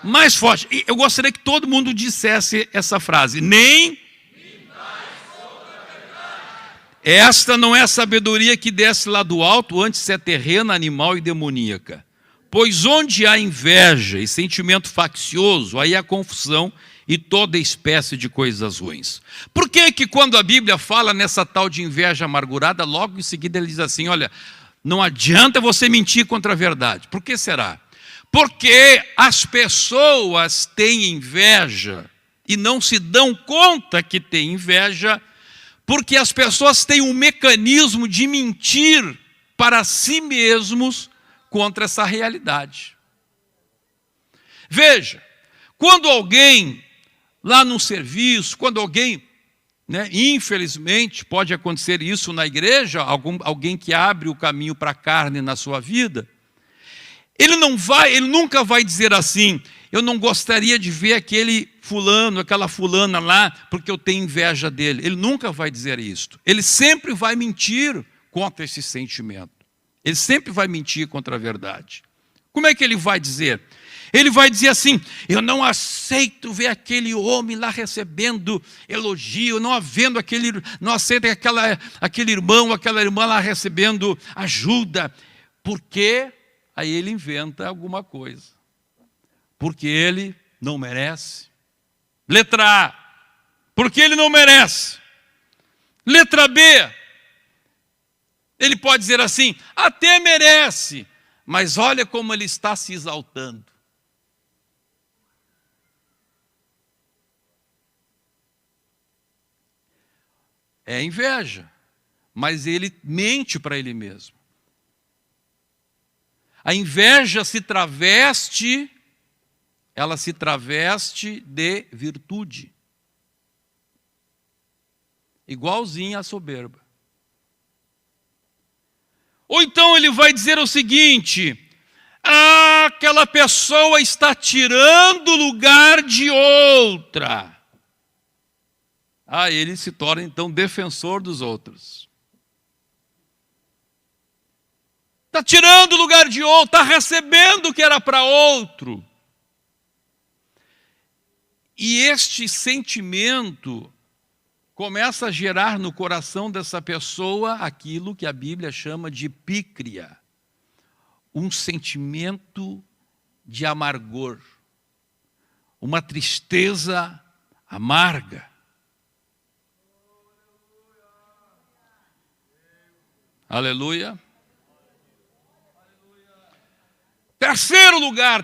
mais forte. Eu gostaria que todo mundo dissesse essa frase, nem. Esta não é a sabedoria que desce lá do alto, antes é terrena, animal e demoníaca. Pois onde há inveja e sentimento faccioso, aí há confusão e toda espécie de coisas ruins. Por que que quando a Bíblia fala nessa tal de inveja amargurada, logo em seguida ele diz assim, olha, não adianta você mentir contra a verdade. Por que será? Porque as pessoas têm inveja e não se dão conta que têm inveja, porque as pessoas têm um mecanismo de mentir para si mesmos contra essa realidade. Veja, quando alguém lá no serviço, quando alguém, infelizmente, pode acontecer isso na igreja, alguém que abre o caminho para a carne na sua vida, ele nunca vai dizer assim: eu não gostaria de ver aquele fulano, aquela fulana lá, porque eu tenho inveja dele. Ele nunca vai dizer isto. Ele sempre vai mentir contra esse sentimento. Ele sempre vai mentir contra a verdade. Como é que ele vai dizer? Ele vai dizer assim: eu não aceito ver aquele homem lá recebendo elogio, não aceito aquele irmão, aquela irmã lá recebendo ajuda, porque aí ele inventa alguma coisa. Porque ele não merece. Letra A, porque ele não merece. Letra B, ele pode dizer assim: até merece, mas olha como ele está se exaltando. É inveja, mas ele mente para ele mesmo. A inveja ela se traveste de virtude. Igualzinha à soberba. Ou então ele vai dizer o seguinte: aquela pessoa está tirando o lugar de outra. Ele se torna então defensor dos outros. Está tirando o lugar de outro, está recebendo o que era para outro. E este sentimento começa a gerar no coração dessa pessoa aquilo que a Bíblia chama de pícria, um sentimento de amargor, uma tristeza amarga. Aleluia.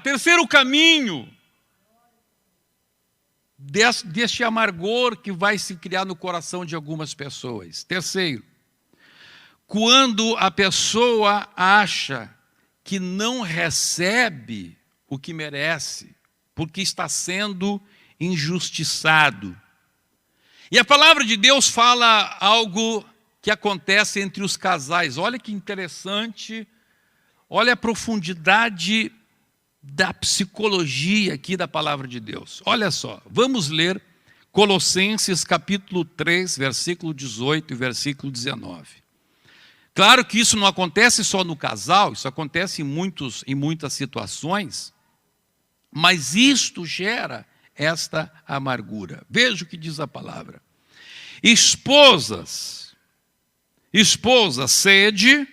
Terceiro caminho deste amargor que vai se criar no coração de algumas pessoas. Terceiro, quando a pessoa acha que não recebe o que merece, porque está sendo injustiçado. E a palavra de Deus fala algo que acontece entre os casais. Olha que interessante, olha a profundidade da psicologia aqui da palavra de Deus. Olha só, vamos ler Colossenses capítulo 3, versículo 18 e versículo 19. Claro que isso não acontece só no casal, isso acontece em muitas situações, mas isto gera esta amargura. Veja o que diz a palavra. Esposas, sede,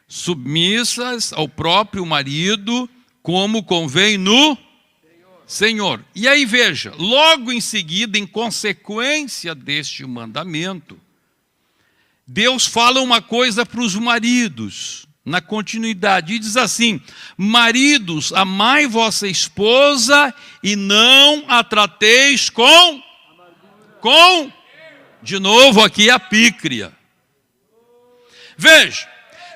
submissas ao próprio marido, como convém no Senhor. E aí veja, logo em seguida, em consequência deste mandamento, Deus fala uma coisa para os maridos, na continuidade, e diz assim: maridos, amai vossa esposa e não a trateis de novo aqui a pícria. Veja,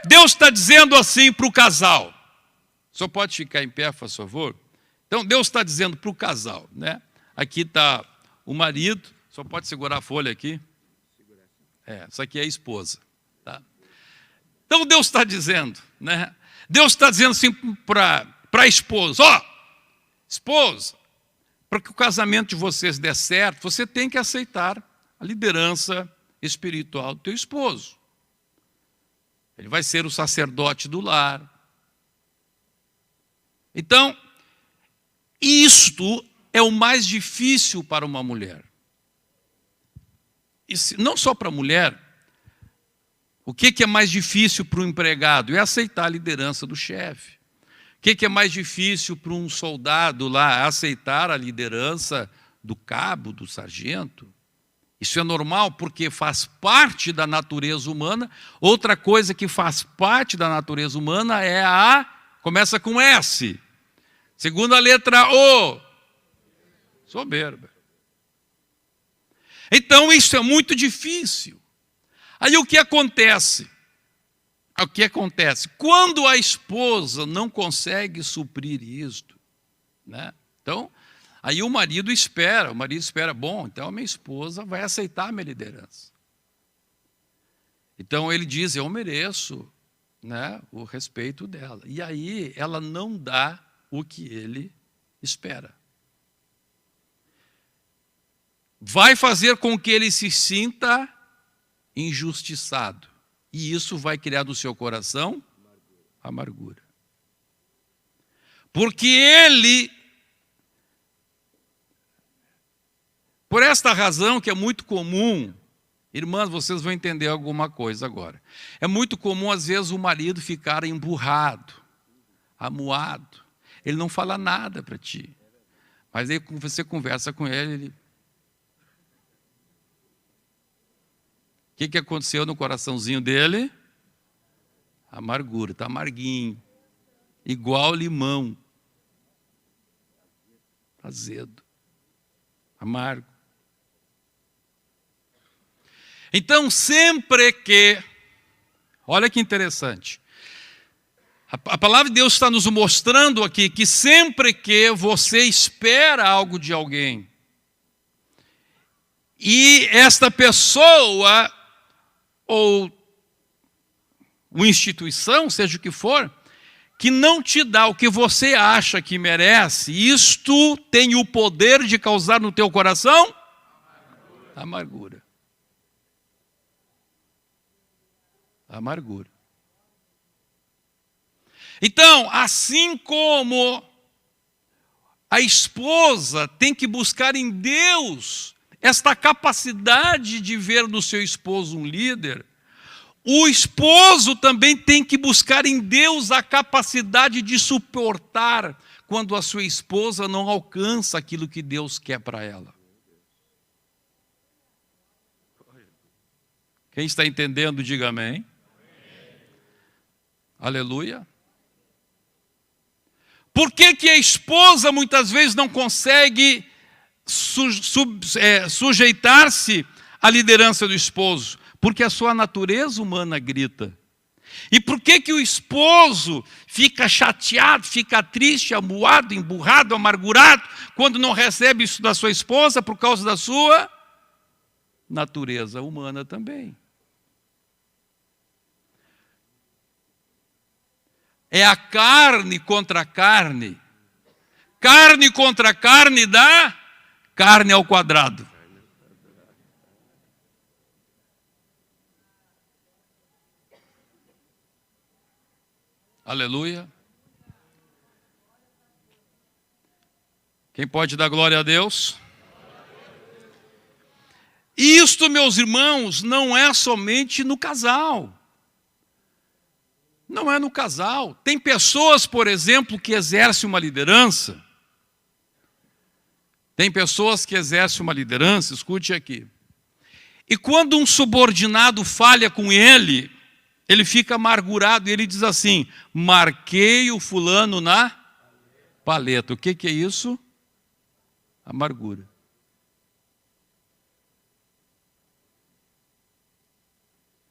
Deus está dizendo assim para o casal. Só pode ficar em pé, por favor? Então, Deus está dizendo para o casal, Aqui está o marido, só pode segurar a folha aqui. Isso aqui é a esposa. Tá? Então, Deus está dizendo, Deus está dizendo assim para a esposa: esposa, para que o casamento de vocês dê certo, você tem que aceitar a liderança espiritual do teu esposo. Ele vai ser o sacerdote do lar. Então, isto é o mais difícil para uma mulher. E não só para a mulher. O que é mais difícil para o empregado? É aceitar a liderança do chefe. O que é mais difícil para um soldado lá? É aceitar a liderança do cabo, do sargento. Isso é normal porque faz parte da natureza humana. Outra coisa que faz parte da natureza humana é começa com S, Segunda letra O, soberba. Então isso é muito difícil. Aí o que acontece? O que acontece? Quando a esposa não consegue suprir isto, né? Então, aí o marido espera, bom, então a minha esposa vai aceitar a minha liderança. Então ele diz, eu mereço, né, o respeito dela. E aí ela não dá o que ele espera. Vai fazer com que ele se sinta injustiçado. E isso vai criar no seu coração amargura. Porque ele, por esta razão que é muito comum, irmãs, vocês vão entender alguma coisa agora. É muito comum, às vezes, o marido ficar emburrado, amuado. Ele não fala nada para ti. Mas aí você conversa com ele, o que aconteceu no coraçãozinho dele? Amargura, está amarguinho. Igual limão. Azedo. Amargo. Então, sempre que... Olha que interessante. A palavra de Deus está nos mostrando aqui que sempre que você espera algo de alguém, e esta pessoa ou uma instituição, seja o que for, que não te dá o que você acha que merece, isto tem o poder de causar no teu coração amargura. Amargura. Então, assim como a esposa tem que buscar em Deus esta capacidade de ver no seu esposo um líder, o esposo também tem que buscar em Deus a capacidade de suportar quando a sua esposa não alcança aquilo que Deus quer para ela. Quem está entendendo, diga amém. Aleluia. Por que a esposa muitas vezes não consegue sujeitar-se à liderança do esposo? Porque a sua natureza humana grita. E por que o esposo fica chateado, fica triste, amuado, emburrado, amargurado, quando não recebe isso da sua esposa por causa da sua natureza humana também? É a carne contra carne. Carne contra carne dá carne ao quadrado. Aleluia. Quem pode dar glória a Deus? Isto, meus irmãos, não é somente no casal. Não é no casal. Tem pessoas, por exemplo, que exercem uma liderança. Tem pessoas que exercem uma liderança, escute aqui. E quando um subordinado falha com ele, ele fica amargurado e ele diz assim, marquei o fulano na paleta. O que é isso? Amargura.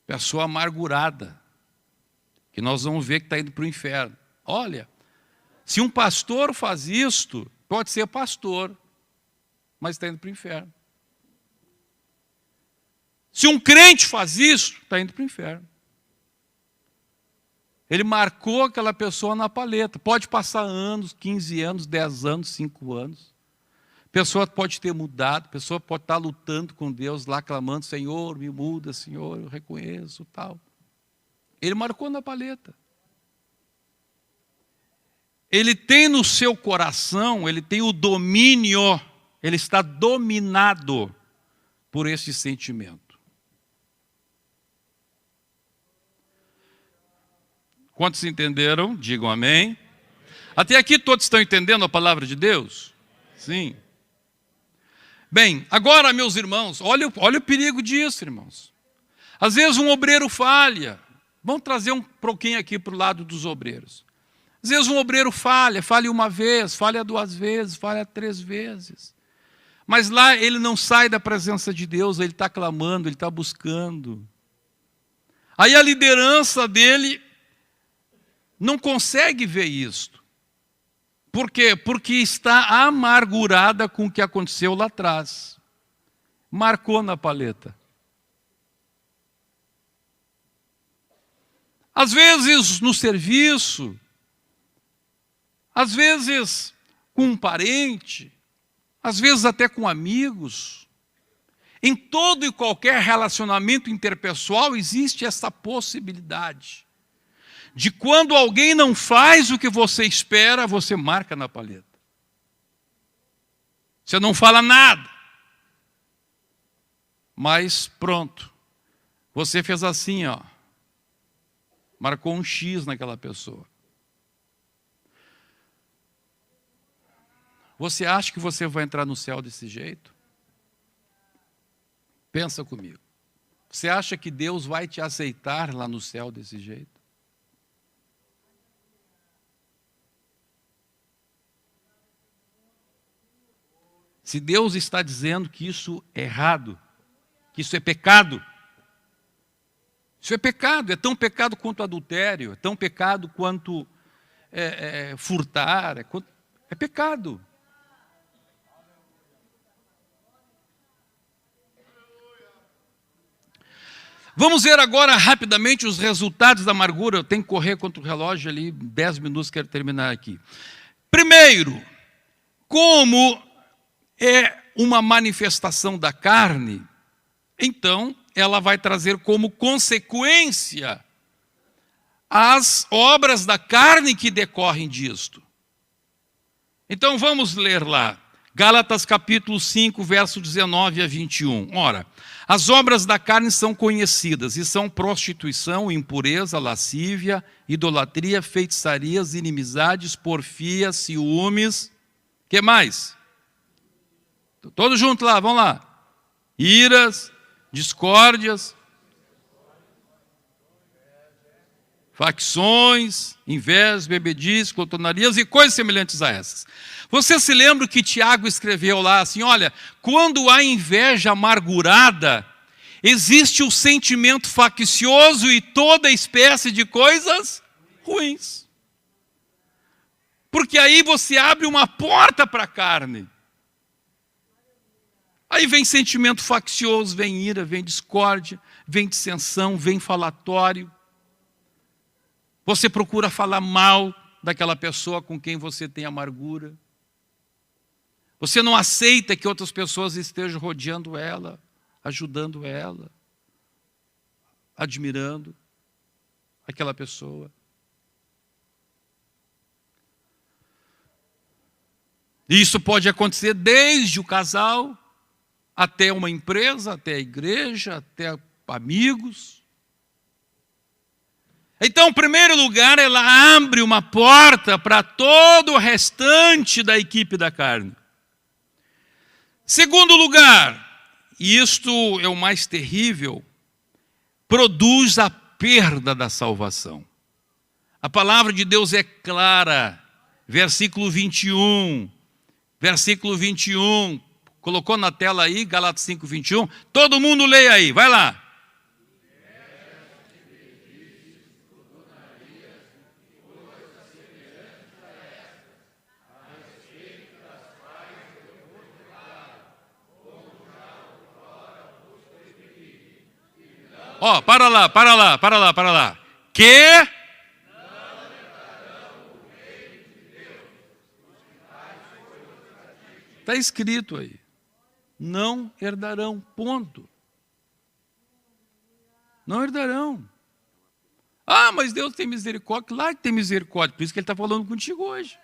Pessoa amargurada. Que nós vamos ver que está indo para o inferno. Olha, se um pastor faz isto, pode ser pastor, mas está indo para o inferno. Se um crente faz isso, está indo para o inferno. Ele marcou aquela pessoa na paleta. Pode passar anos, 15 anos, 10 anos, 5 anos. A pessoa pode ter mudado, a pessoa pode estar lutando com Deus lá, clamando, Senhor, me muda, Senhor, eu reconheço, tal. Ele marcou na paleta. Ele tem no seu coração, ele tem o domínio, ele está dominado por esse sentimento. Quantos entenderam? Digam amém. Até aqui todos estão entendendo a palavra de Deus? Sim. Bem, agora, meus irmãos, olha o perigo disso, irmãos. Às vezes um obreiro falha. Vamos trazer um pouquinho aqui para o lado dos obreiros. Às vezes um obreiro falha uma vez, falha 2 vezes, falha 3 vezes. Mas lá ele não sai da presença de Deus, ele está clamando, ele está buscando. Aí a liderança dele não consegue ver isto. Por quê? Porque está amargurada com o que aconteceu lá atrás. Marcou na paleta. Às vezes no serviço, às vezes com um parente, às vezes até com amigos. Em todo e qualquer relacionamento interpessoal existe essa possibilidade de quando alguém não faz o que você espera, você marca na paleta. Você não fala nada. Mas pronto. Você fez assim, ó. Marcou um X naquela pessoa. Você acha que você vai entrar no céu desse jeito? Pensa comigo. Você acha que Deus vai te aceitar lá no céu desse jeito? Se Deus está dizendo que isso é errado, que isso é pecado, isso é pecado, é tão pecado quanto adultério, é tão pecado quanto furtar, é pecado. Vamos ver agora rapidamente os resultados da amargura. Eu tenho que correr contra o relógio ali, 10 minutos, quero terminar aqui. Primeiro, como é uma manifestação da carne, então ela vai trazer como consequência as obras da carne que decorrem disto. Então vamos ler lá, Gálatas capítulo 5, verso 19 a 21. Ora, as obras da carne são conhecidas e são prostituição, impureza, lascívia, idolatria, feitiçarias, inimizades, porfias, ciúmes. Que mais? Todos juntos lá, vamos lá. Iras, discórdias, facções, invejas, bebedices, glotonarias e coisas semelhantes a essas. Você se lembra que Tiago escreveu lá assim, olha, quando há inveja amargurada, existe o sentimento faccioso e toda espécie de coisas ruins. Porque aí você abre uma porta para a carne. Aí vem sentimento faccioso, vem ira, vem discórdia, vem dissensão, vem falatório. Você procura falar mal daquela pessoa com quem você tem amargura. Você não aceita que outras pessoas estejam rodeando ela, ajudando ela, admirando aquela pessoa. Isso pode acontecer desde o casal, até uma empresa, até a igreja, até amigos. Então, em primeiro lugar, ela abre uma porta para todo o restante da equipe da carne. Segundo lugar, e isto é o mais terrível, produz a perda da salvação. A palavra de Deus é clara, versículo 21, colocou na tela aí, Gálatas 5, 21, todo mundo leia aí, vai lá. Ó, para lá. Que? Está escrito aí. Não herdarão, ponto. Não herdarão. Ah, mas Deus tem misericórdia. Claro que tem misericórdia, por isso que Ele está falando contigo hoje.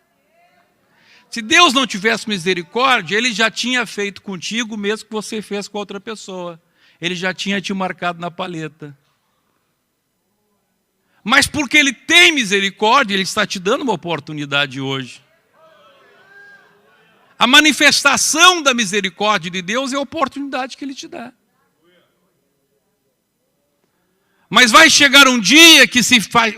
Se Deus não tivesse misericórdia, Ele já tinha feito contigo o mesmo que você fez com outra pessoa. Ele já tinha te marcado na paleta. Mas porque Ele tem misericórdia, Ele está te dando uma oportunidade hoje. A manifestação da misericórdia de Deus é a oportunidade que Ele te dá. Mas vai chegar um dia que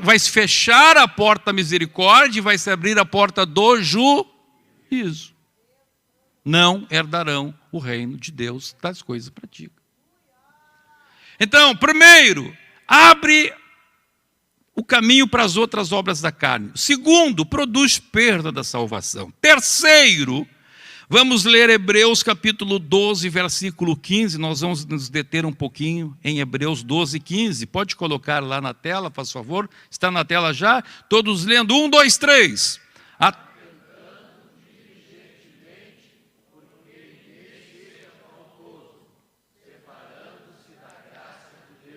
vai se fechar a porta da misericórdia e vai se abrir a porta do juízo. Não herdarão o reino de Deus das coisas práticas. Então, primeiro, abre o caminho para as outras obras da carne. Segundo, produz perda da salvação. Terceiro, vamos ler Hebreus capítulo 12, versículo 15. Nós vamos nos deter um pouquinho em Hebreus 12, 15. Pode colocar lá na tela, faz favor. Está na tela já? Todos lendo. 1, 2, 3.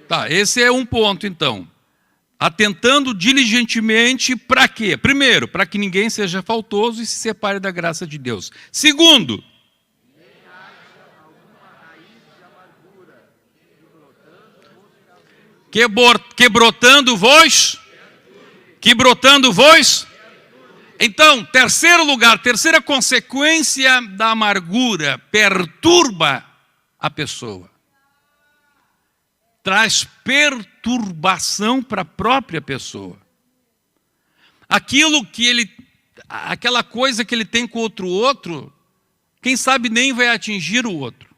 Tá, esse é um ponto então. Atentando diligentemente para quê? Primeiro, para que ninguém seja faltoso e se separe da graça de Deus. Segundo, que brotando vós. Então, terceiro lugar, terceira consequência da amargura, perturba a pessoa. Traz perturbação para a própria pessoa. Aquela coisa que ele tem com o outro, quem sabe nem vai atingir o outro,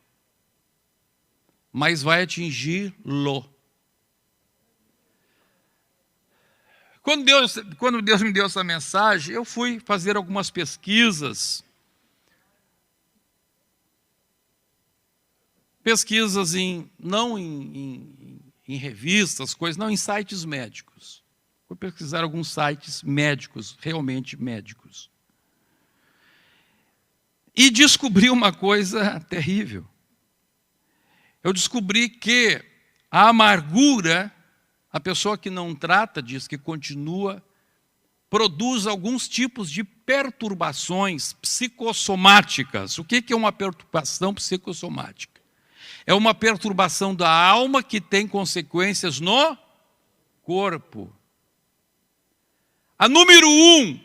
mas vai atingir-lo. Quando Deus me deu essa mensagem, eu fui fazer algumas pesquisas. Não em revistas, coisas, não, em sites médicos. Vou pesquisar alguns sites médicos, realmente médicos. E descobri uma coisa terrível. Eu descobri que a amargura, a pessoa que não trata disso, que continua, produz alguns tipos de perturbações psicossomáticas. O que é uma perturbação psicossomática? É uma perturbação da alma que tem consequências no corpo. A número 1,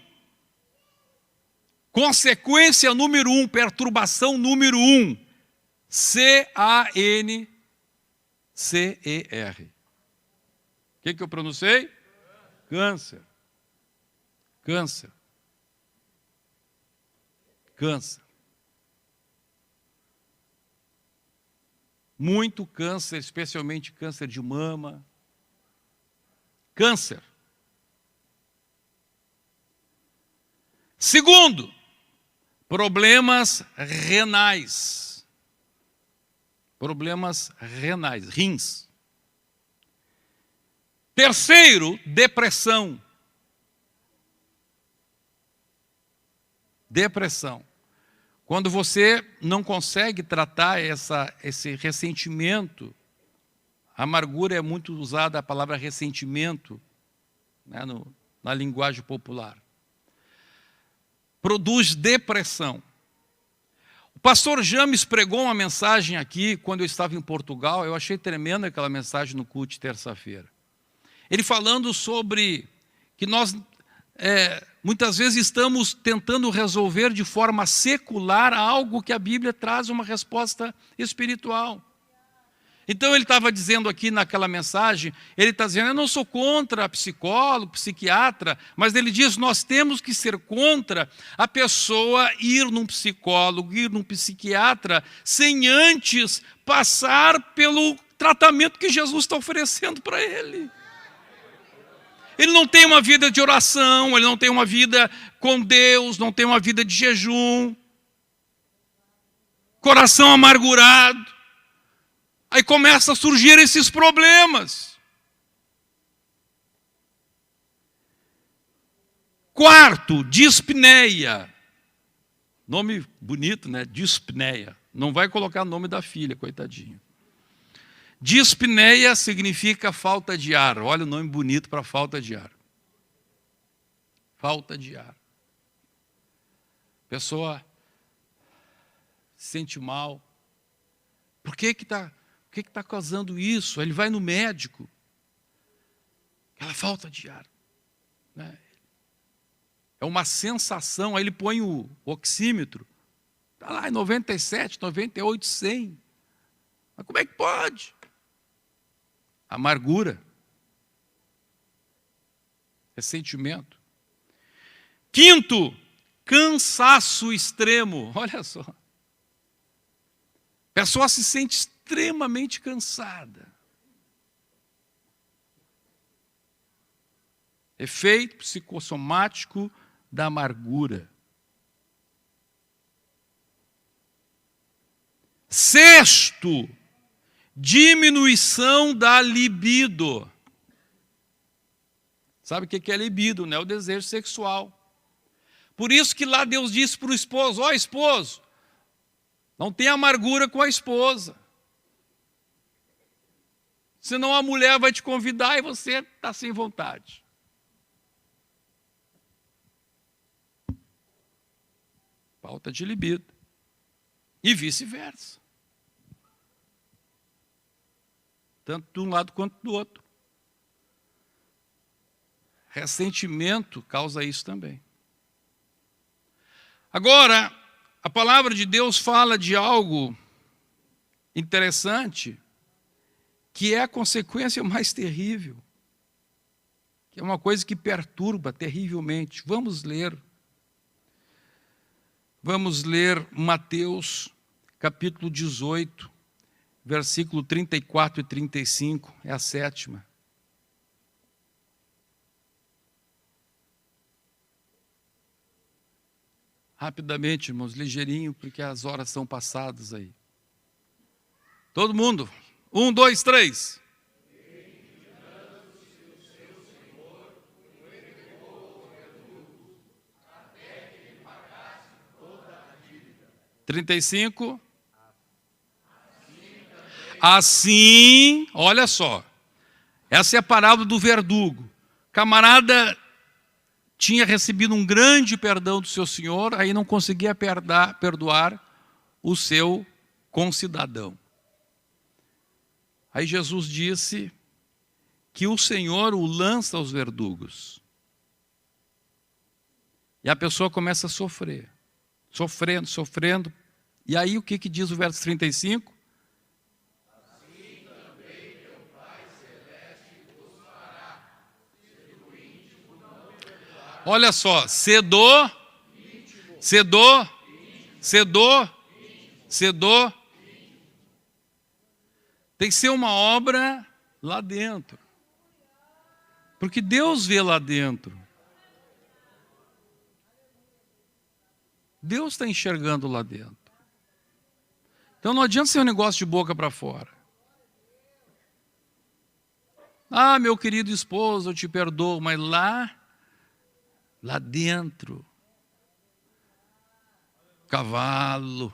consequência número 1, perturbação número 1, CANCER. O que eu pronunciei? Câncer. Câncer. Câncer. Muito câncer, especialmente câncer de mama. Câncer. Segundo, problemas renais. Problemas renais, rins. Terceiro, depressão. Depressão. Quando você não consegue tratar esse ressentimento, a amargura é muito usada a palavra ressentimento, né, na linguagem popular. Produz depressão. O pastor James pregou uma mensagem aqui, quando eu estava em Portugal, eu achei tremenda aquela mensagem no culto de terça-feira. Ele falando sobre que nós muitas vezes estamos tentando resolver de forma secular algo que a Bíblia traz uma resposta espiritual. Então ele estava dizendo aqui naquela mensagem, ele está dizendo, eu não sou contra psicólogo, psiquiatra, mas ele diz, nós temos que ser contra a pessoa ir num psicólogo, ir num psiquiatra, sem antes passar pelo tratamento que Jesus está oferecendo para ele. Ele não tem uma vida de oração, ele não tem uma vida com Deus, não tem uma vida de jejum. Coração amargurado. Aí começa a surgir esses problemas. Quarto, dispneia. Nome bonito, né? Dispneia. Não vai colocar o nome da filha, coitadinha. Dispneia significa falta de ar. Olha o nome bonito para falta de ar. Falta de ar. Pessoa se sente mal. Por que está causando isso? Ele vai no médico. Aquela falta de ar. Né? É uma sensação. Aí ele põe o oxímetro. Está lá em 97, 98, 100. Mas como é que pode? Amargura. Ressentimento. Quinto, cansaço extremo. Olha só. A pessoa se sente extremamente cansada. Efeito psicossomático da amargura. Sexto, diminuição da libido. Sabe o que é libido, né? O desejo sexual. Por isso que lá Deus disse para o esposo, ó esposo, não tenha amargura com a esposa. Senão a mulher vai te convidar e você está sem vontade. Falta de libido. E vice-versa. Tanto de um lado quanto do outro. Ressentimento causa isso também. Agora, a palavra de Deus fala de algo interessante, que é a consequência mais terrível, que é uma coisa que perturba terrivelmente. Vamos ler Mateus, capítulo 18, versículo 34 e 35, é a sétima. Rapidamente, irmãos, ligeirinho, porque as horas são passadas aí. Todo mundo. 1, 2, 3. 35. Assim, olha só. Essa é a parábola do verdugo. Camarada tinha recebido um grande perdão do seu senhor, aí não conseguia perdoar o seu concidadão. Aí Jesus disse que o Senhor o lança aos verdugos. E a pessoa começa a sofrer. Sofrendo. E aí o que diz o verso 35? Assim também teu Pai Celeste vos fará, se do íntimo não perdoar. Olha só, cedor. Tem que ser uma obra lá dentro. Porque Deus vê lá dentro. Deus está enxergando lá dentro. Então não adianta ser um negócio de boca para fora. Ah, meu querido esposo, eu te perdoo, mas lá dentro, cavalo,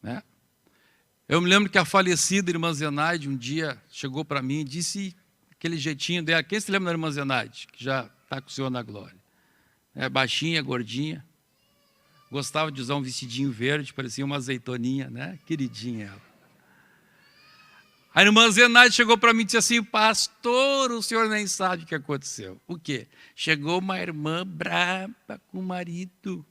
né? Eu me lembro que a falecida irmã Zenaide um dia chegou para mim e disse aquele jeitinho dela. Quem se lembra da irmã Zenaide, que já está com o Senhor na glória? É baixinha, gordinha, gostava de usar um vestidinho verde, parecia uma azeitoninha, né? Queridinha ela. A irmã Zenaide chegou para mim e disse assim: pastor, o senhor nem sabe o que aconteceu. O quê? Chegou uma irmã braba com o marido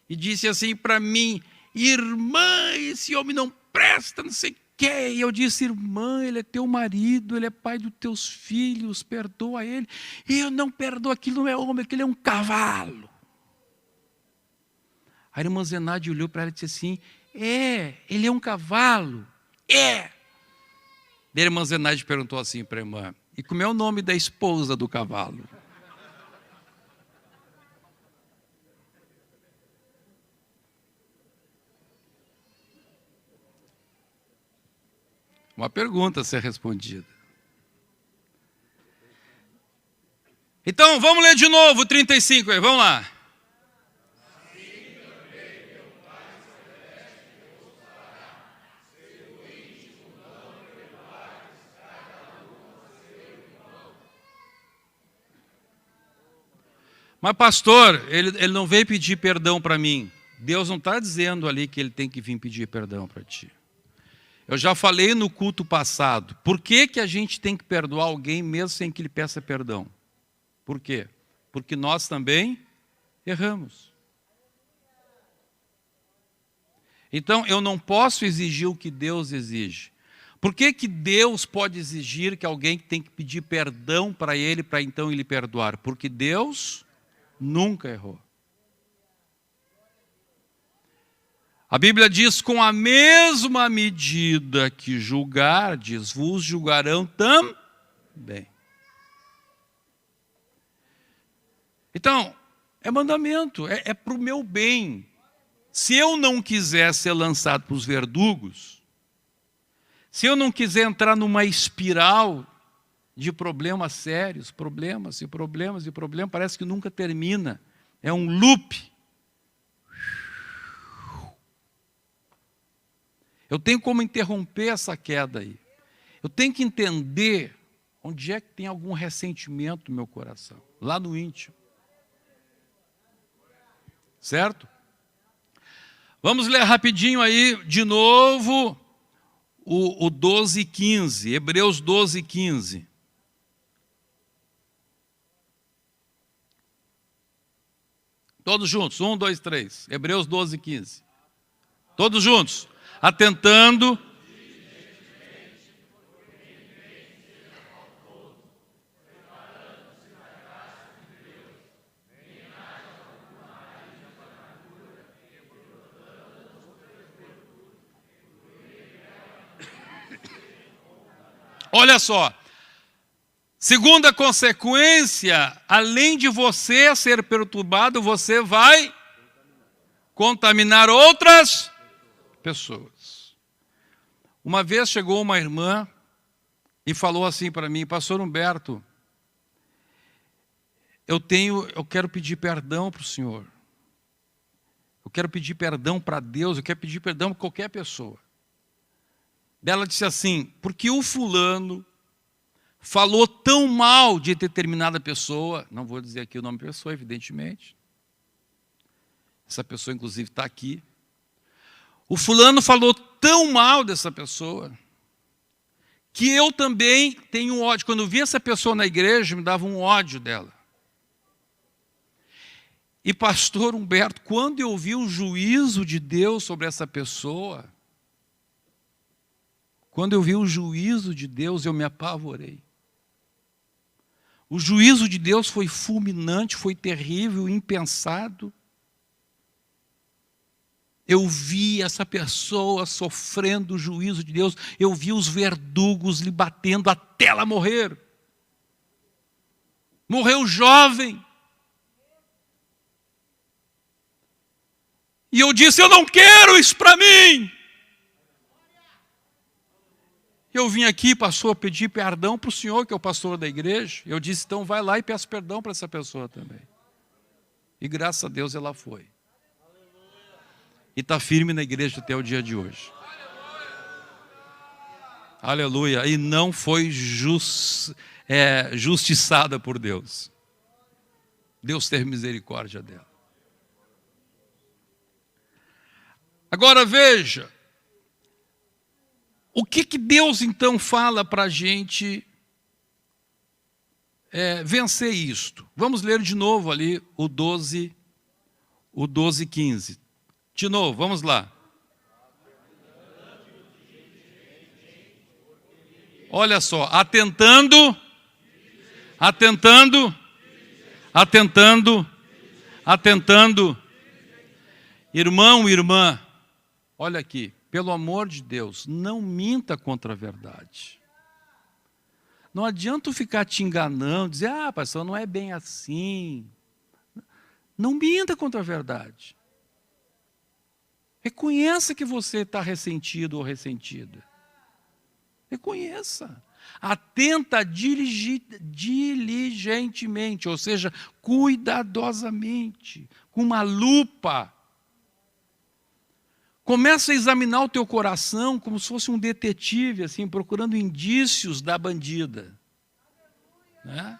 e disse assim para mim: irmã, esse homem não presta, não sei o quê. E eu disse: irmã, ele é teu marido, ele é pai dos teus filhos, perdoa ele. E eu não perdoo, aquilo não é homem, aquilo é um cavalo. A irmã Zenaide olhou para ela e disse assim: ele é um cavalo. Daí a irmã Zenaide perguntou assim para a irmã: e como é o nome da esposa do cavalo? Uma pergunta a ser respondida. Então, vamos ler de novo o 35 aí, vamos lá. Mas pastor, ele não veio pedir perdão para mim. Deus não está dizendo ali que ele tem que vir pedir perdão para ti. Eu já falei no culto passado. Por que a gente tem que perdoar alguém mesmo sem que ele peça perdão? Por quê? Porque nós também erramos. Então eu não posso exigir o que Deus exige. Por que que Deus pode exigir que alguém tem que pedir perdão para Ele, para então Ele perdoar? Porque Deus nunca errou. A Bíblia diz, com a mesma medida que julgardes, vos julgarão também. Então, é mandamento, é para o meu bem. Se eu não quiser ser lançado para os verdugos, se eu não quiser entrar numa espiral de problemas sérios, problemas, parece que nunca termina. É um loop. Eu tenho como interromper essa queda aí. Eu tenho que entender onde é que tem algum ressentimento no meu coração, lá no íntimo. Certo? Vamos ler rapidinho aí, de novo, o 12:15, Hebreus 12:15. Todos juntos, 1, 2, 3. Hebreus 12:15. Todos juntos. Atentando. Olha só. Segunda consequência, além de você ser perturbado, você vai contaminar outras pessoas. Uma vez chegou uma irmã e falou assim para mim: pastor Humberto, eu quero pedir perdão para o senhor. Eu quero pedir perdão para Deus, eu quero pedir perdão para qualquer pessoa. Ela disse assim: porque o fulano falou tão mal de determinada pessoa, não vou dizer aqui o nome da pessoa, evidentemente. Essa pessoa, inclusive, está aqui. O fulano falou tão mal dessa pessoa, que eu também tenho ódio. Quando eu vi essa pessoa na igreja, me dava um ódio dela. E pastor Humberto, quando eu vi o juízo de Deus sobre essa pessoa, eu me apavorei. O juízo de Deus foi fulminante, foi terrível, impensado. Eu vi essa pessoa sofrendo o juízo de Deus, eu vi os verdugos lhe batendo até ela morrer. Morreu jovem. E eu disse: eu não quero isso para mim. Eu vim aqui, pastor, pedir perdão para o senhor, que é o pastor da igreja. Eu disse: então vai lá e peça perdão para essa pessoa também. E graças a Deus ela foi. E está firme na igreja até o dia de hoje. Aleluia. E não foi justiçada por Deus. Deus teve misericórdia dela. Agora veja. O que Deus então fala para a gente vencer isto? Vamos ler de novo ali o 12:15. De novo, vamos lá. Olha só, atentando. Irmão, irmã, olha aqui. Pelo amor de Deus, não minta contra a verdade. Não adianta ficar te enganando, dizer: pastor, não é bem assim. Não minta contra a verdade. Reconheça que você está ressentido ou ressentida. Reconheça. Atenta diligentemente, ou seja, cuidadosamente, com uma lupa. Começa a examinar o teu coração como se fosse um detetive, assim, procurando indícios da bandida. Né?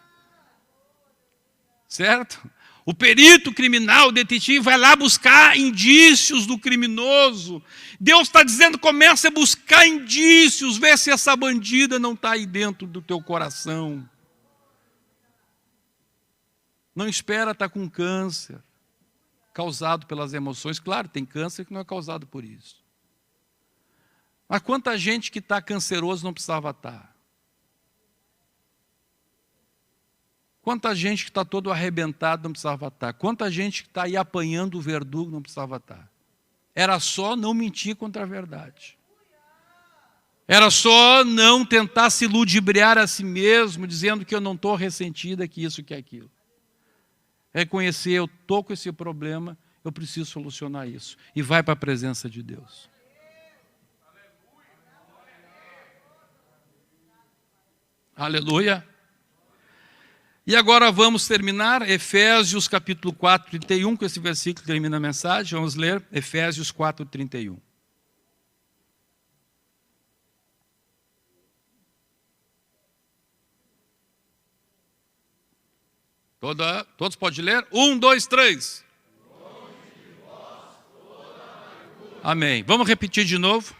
Certo? O perito criminal, o detetive, vai lá buscar indícios do criminoso. Deus está dizendo: começa a buscar indícios, vê se essa bandida não está aí dentro do teu coração. Não espera estar com câncer causado pelas emoções. Claro, tem câncer que não é causado por isso. Mas quanta gente que está canceroso não precisava estar? Quanta gente que está todo arrebentado não precisava estar? Quanta gente que está aí apanhando o verdugo não precisava estar? Era só não mentir contra a verdade. Era só não tentar se ludibriar a si mesmo, dizendo que eu não estou ressentida, que isso, que aquilo. Reconhecer, eu estou com esse problema, eu preciso solucionar isso. E vai para a presença de Deus. Aleluia. E agora vamos terminar Efésios capítulo 4, 31, com esse versículo que termina a mensagem. Vamos ler Efésios 4, 31. Todos podem ler? 1, 2, 3. Amém. Vamos repetir de novo?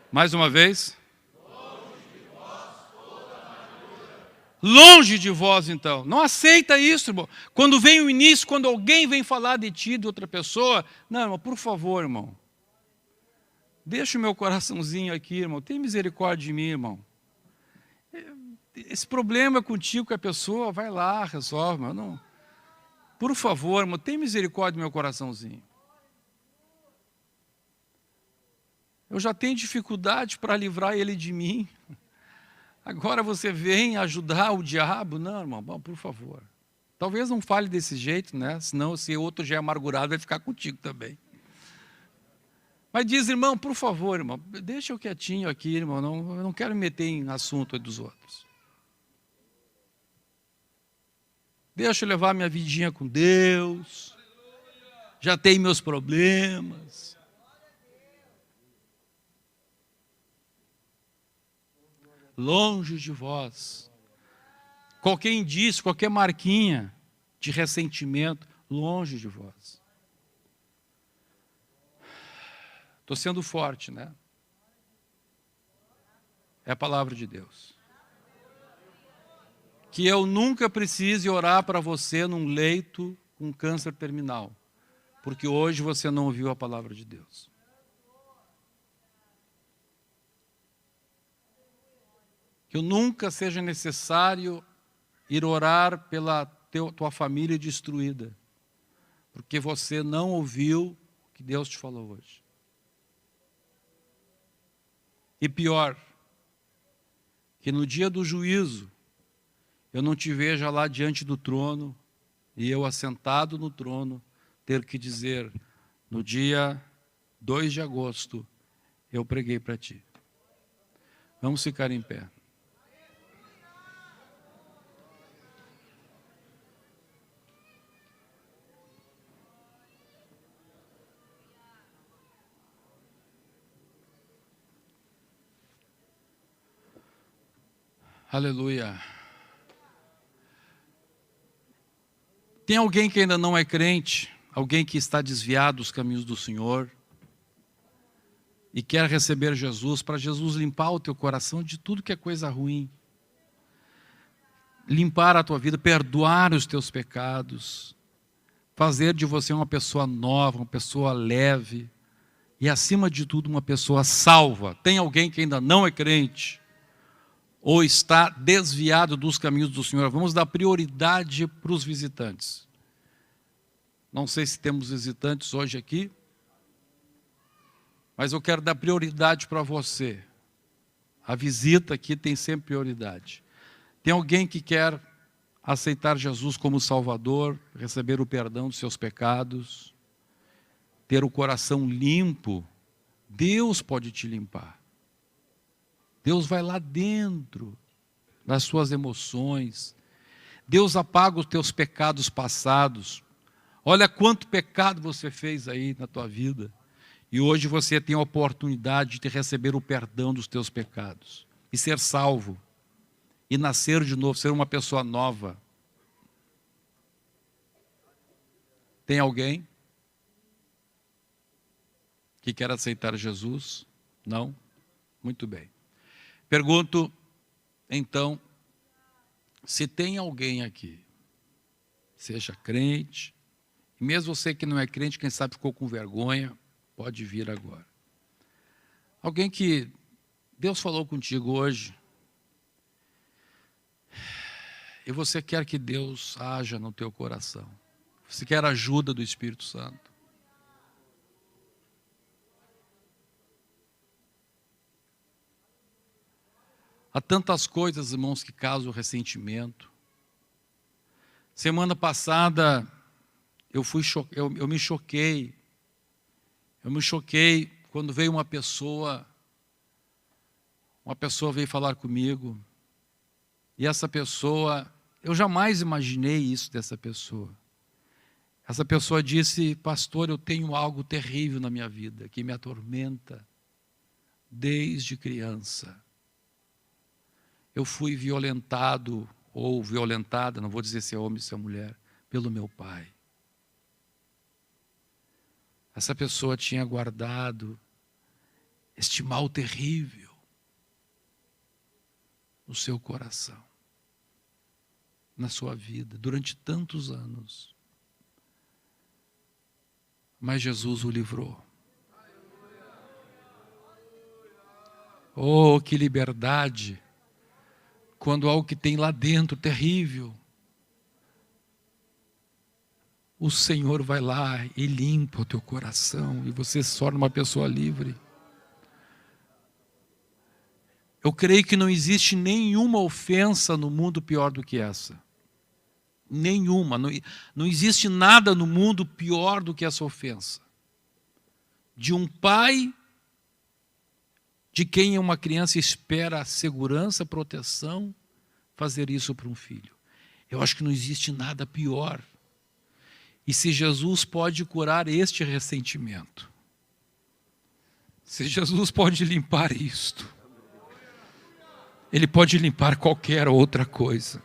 Mais uma vez. Longe de vós, então. Não aceita isso, irmão. Quando vem o início, quando alguém vem falar de ti, de outra pessoa, não, irmão, por favor, irmão. Deixa o meu coraçãozinho aqui, irmão. Tem misericórdia de mim, irmão. Esse problema é contigo, com a pessoa, vai lá, resolve, irmão. Não. Por favor, irmão, tem misericórdia do meu coraçãozinho. Eu já tenho dificuldade para livrar ele de mim. Agora você vem ajudar o diabo? Não, irmão, bom, por favor. Talvez não fale desse jeito, né? Senão, se outro já é amargurado, vai ficar contigo também. Mas diz, irmão, por favor, irmão, deixa eu quietinho aqui, irmão, eu não quero me meter em assunto dos outros. Deixa eu levar minha vidinha com Deus. Já tenho meus problemas. Longe de vós. Qualquer indício, qualquer marquinha de ressentimento, longe de vós. Estou sendo forte, né? É a palavra de Deus. Que eu nunca precise orar para você num leito com câncer terminal, porque hoje você não ouviu a palavra de Deus. Que nunca seja necessário ir orar pela tua família destruída, porque você não ouviu o que Deus te falou hoje. E pior, que no dia do juízo, eu não te veja lá diante do trono, e eu assentado no trono, ter que dizer, no dia 2 de agosto, eu preguei para ti. Vamos ficar em pé. Aleluia. Tem alguém que ainda não é crente, alguém que está desviado dos caminhos do Senhor e quer receber Jesus, para Jesus limpar o teu coração de tudo que é coisa ruim. Limpar a tua vida, perdoar os teus pecados, fazer de você uma pessoa nova, uma pessoa leve e, acima de tudo, uma pessoa salva. Tem alguém que ainda não é crente ou está desviado dos caminhos do Senhor? Vamos dar prioridade para os visitantes. Não sei se temos visitantes hoje aqui, mas eu quero dar prioridade para você. A visita aqui tem sempre prioridade. Tem alguém que quer aceitar Jesus como Salvador, receber o perdão dos seus pecados, ter o coração limpo? Deus pode te limpar. Deus vai lá dentro das suas emoções. Deus apaga os teus pecados passados. Olha quanto pecado você fez aí na tua vida. E hoje você tem a oportunidade de receber o perdão dos teus pecados. E ser salvo. E nascer de novo, ser uma pessoa nova. Tem alguém que quer aceitar Jesus? Não? Muito bem. Pergunto, então, se tem alguém aqui, seja crente, e mesmo você que não é crente, quem sabe ficou com vergonha, Pode vir agora. Alguém que Deus falou contigo hoje, e você quer que Deus haja no teu coração. Você quer a ajuda do Espírito Santo. Há tantas coisas, irmãos, que causam ressentimento. Semana passada, eu me choquei. Eu me choquei quando veio uma pessoa veio falar comigo. E essa pessoa, eu jamais imaginei isso dessa pessoa. Essa pessoa disse: pastor, eu tenho algo terrível na minha vida, que me atormenta desde criança. Eu fui violentado ou violentada, não vou dizer se é homem ou se é mulher, pelo meu pai. Essa pessoa tinha guardado este mal terrível no seu coração, na sua vida, durante tantos anos. Mas Jesus o livrou. Oh, que liberdade! Quando algo que tem lá dentro terrível, o Senhor vai lá e limpa o teu coração e você se torna uma pessoa livre. Eu creio que não existe nenhuma ofensa no mundo pior do que essa. Nenhuma. Não existe nada no mundo pior do que essa ofensa. De um pai de quem uma criança espera segurança, proteção, fazer isso para um filho. Eu acho que não existe nada pior. E se Jesus pode curar este ressentimento, se Jesus pode limpar isto, Ele pode limpar qualquer outra coisa.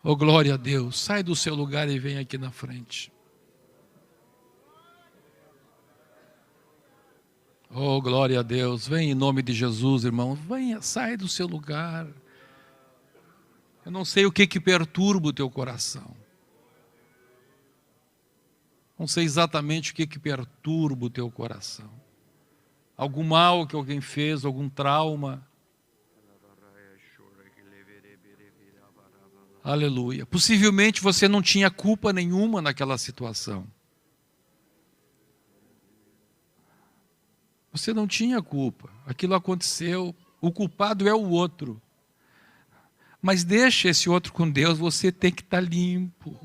Oh, glória a Deus. Sai do seu lugar e vem aqui na frente. Oh, glória a Deus. Vem em nome de Jesus, irmão. Venha, sai do seu lugar. Eu não sei o que perturba o teu coração. Não sei exatamente o que perturba o teu coração. Algum mal que alguém fez, algum trauma. Aleluia. Possivelmente você não tinha culpa nenhuma naquela situação. Você não tinha culpa. Aquilo aconteceu. O culpado é o outro. Mas deixa esse outro com Deus, você tem que estar limpo.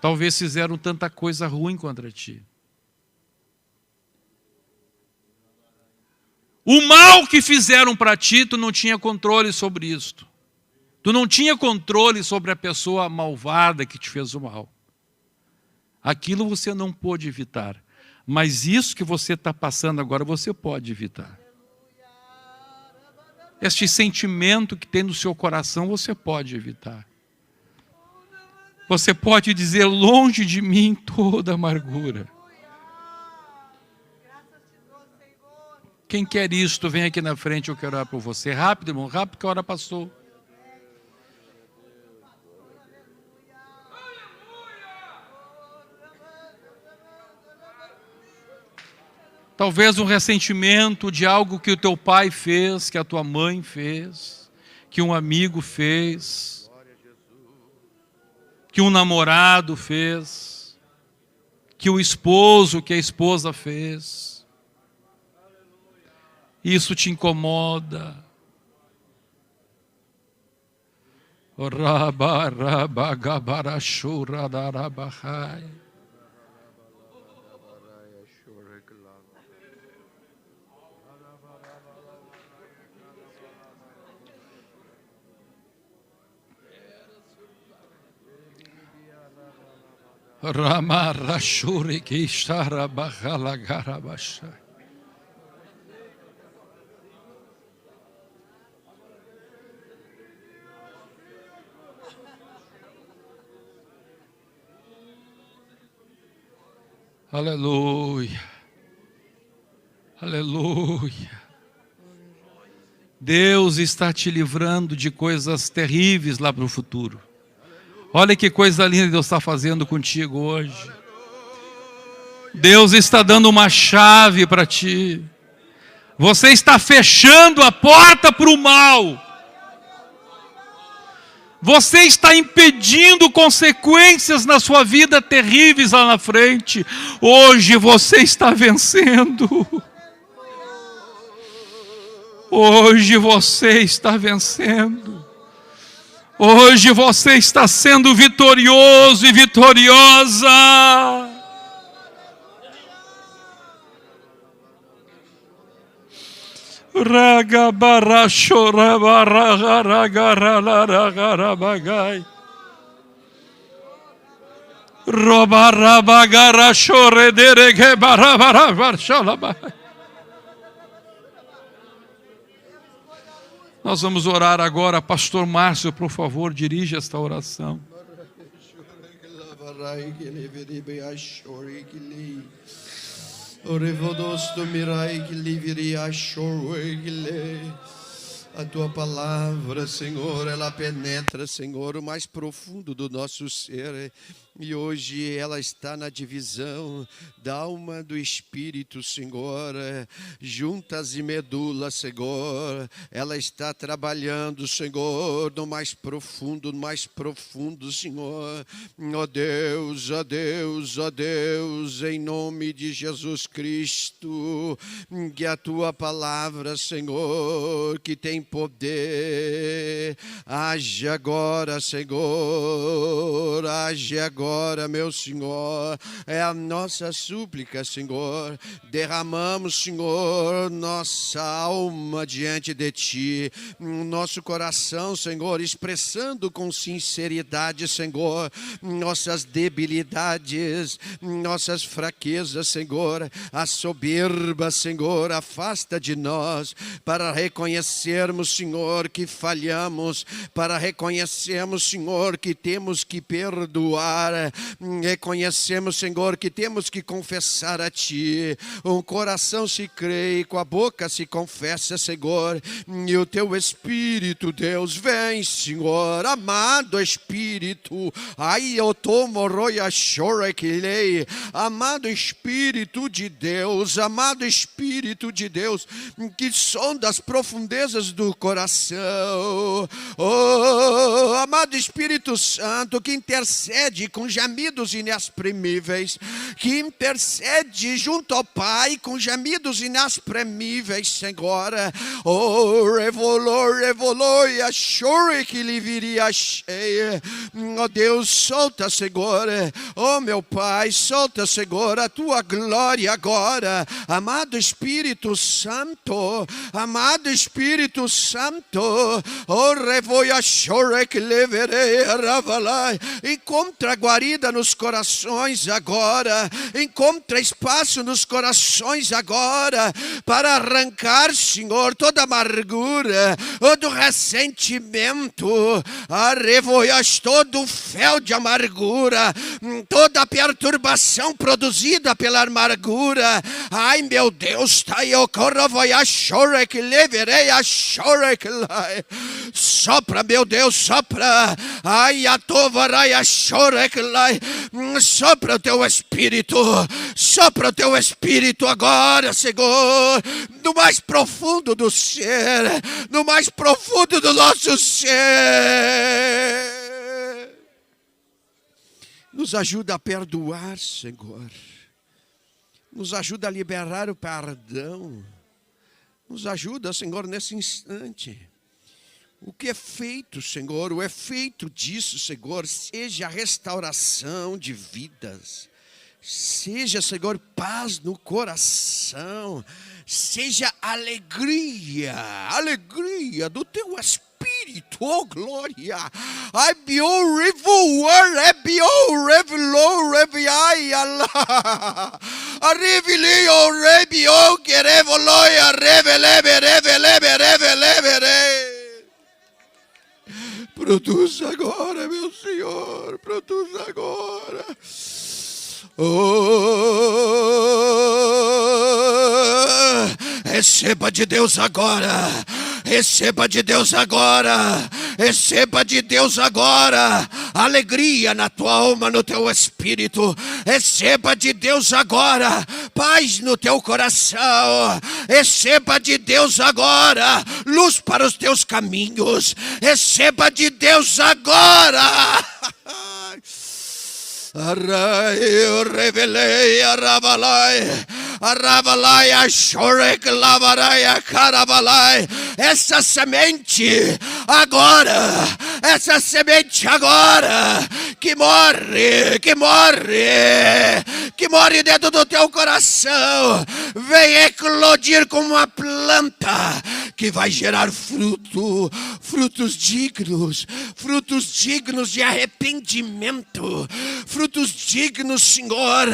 Talvez fizeram tanta coisa ruim contra ti. O mal que fizeram para ti, tu não tinha controle sobre isto. Tu não tinha controle sobre a pessoa malvada que te fez o mal. Aquilo você não pôde evitar. Mas isso que você está passando agora, você pode evitar. Este sentimento que tem no seu coração, você pode evitar. Você pode dizer: longe de mim toda amargura. Quem quer isto, vem aqui na frente, eu quero orar por você. Rápido, irmão, rápido que a hora passou. Talvez um ressentimento de algo que o teu pai fez, que a tua mãe fez, que um amigo fez, que um namorado fez, que o esposo, que a esposa fez. Isso te incomoda. Ramarashuri Kishara Bahalagarabashi. Aleluia. Aleluia. Deus está te livrando de coisas terríveis lá para o futuro. Olha que coisa linda Deus está fazendo contigo hoje. Deus está dando uma chave para ti. Você está fechando a porta para o mal. Você está impedindo consequências na sua vida terríveis lá na frente. Hoje você está vencendo. Hoje você está vencendo. Hoje você está sendo vitorioso e vitoriosa. Raga barra chora barra raga raga bagai. Roba rabagara chore dere que barra barra barchala bagai. Nós vamos orar agora. Pastor Márcio, por favor, dirija esta oração. A tua palavra, Senhor, ela penetra, Senhor, o mais profundo do nosso ser. E hoje ela está na divisão da alma do espírito, Senhor, juntas e medula, Senhor. Ela está trabalhando, Senhor, no mais profundo, Senhor. Ó Deus, ó Deus, ó Deus, em nome de Jesus Cristo, que a tua palavra, Senhor, que tem poder, age agora, Senhor, age agora, meu Senhor. É a nossa súplica, Senhor. Derramamos, Senhor, nossa alma diante de Ti, nosso coração, Senhor, expressando com sinceridade, Senhor, nossas debilidades, nossas fraquezas, Senhor. A soberba, Senhor, afasta de nós, para reconhecermos, Senhor, que falhamos, para reconhecermos, Senhor, que temos que perdoar. Reconhecemos, Senhor, que temos que confessar a Ti. O coração se crê, com a boca se confessa, Senhor. E o Teu Espírito, Deus, vem, Senhor. Amado Espírito, ai eu tomo roia chora que lei. Amado Espírito de Deus, amado Espírito de Deus, que sonda as profundezas do coração. Oh, amado Espírito Santo, que intercede com gemidos inexprimíveis, que intercede junto ao Pai com gemidos inexprimíveis, Senhor. Oh, revolou, e achou que lhe viria cheia. Oh Deus, solta, Senhor. Oh meu Pai, solta, Senhor, a tua glória agora. Amado Espírito Santo, amado Espírito Santo, oh revoia chore que leverei ravalai. Encontra guarida nos corações agora, encontra espaço nos corações agora, para arrancar, Senhor, toda amargura, todo ressentimento, arrevoias todo fel de amargura, toda perturbação produzida pela amargura. Ai meu Deus, tá eu corrovoia chore que leverei a chore que lai. Sopra, meu Deus, sopra. Ai a tovarai chore que lai. Sopra o teu Espírito, sopra o teu Espírito agora, Senhor, no mais profundo do ser, no mais profundo do nosso ser. Nos ajuda a perdoar, Senhor. Nos ajuda a liberar o perdão. Nos ajuda, Senhor, nesse instante. O que é feito, Senhor, o efeito disso, Senhor, seja a restauração de vidas. Seja, Senhor, paz no coração. Seja alegria do teu Espírito, oh glória. Ai, bio, revoar, é bio, revelou, reviai, Allah. A revelei, oh, rebio, que revelou, a revelebe. Produz agora, meu Senhor, produz agora. Oh, Receba de Deus agora. Receba de Deus agora. Receba de Deus agora. Alegria na tua alma, no teu espírito. Receba de Deus agora. Paz no teu coração. Receba de Deus agora. Luz para os teus caminhos. Receba de Deus agora. Eu revelei a Rabalai, a Shorek Lavarai, a Carabalai. Essa semente agora, que morre dentro do teu coração, vem eclodir como uma planta que vai gerar frutos dignos de arrependimento, frutos dignos, Senhor,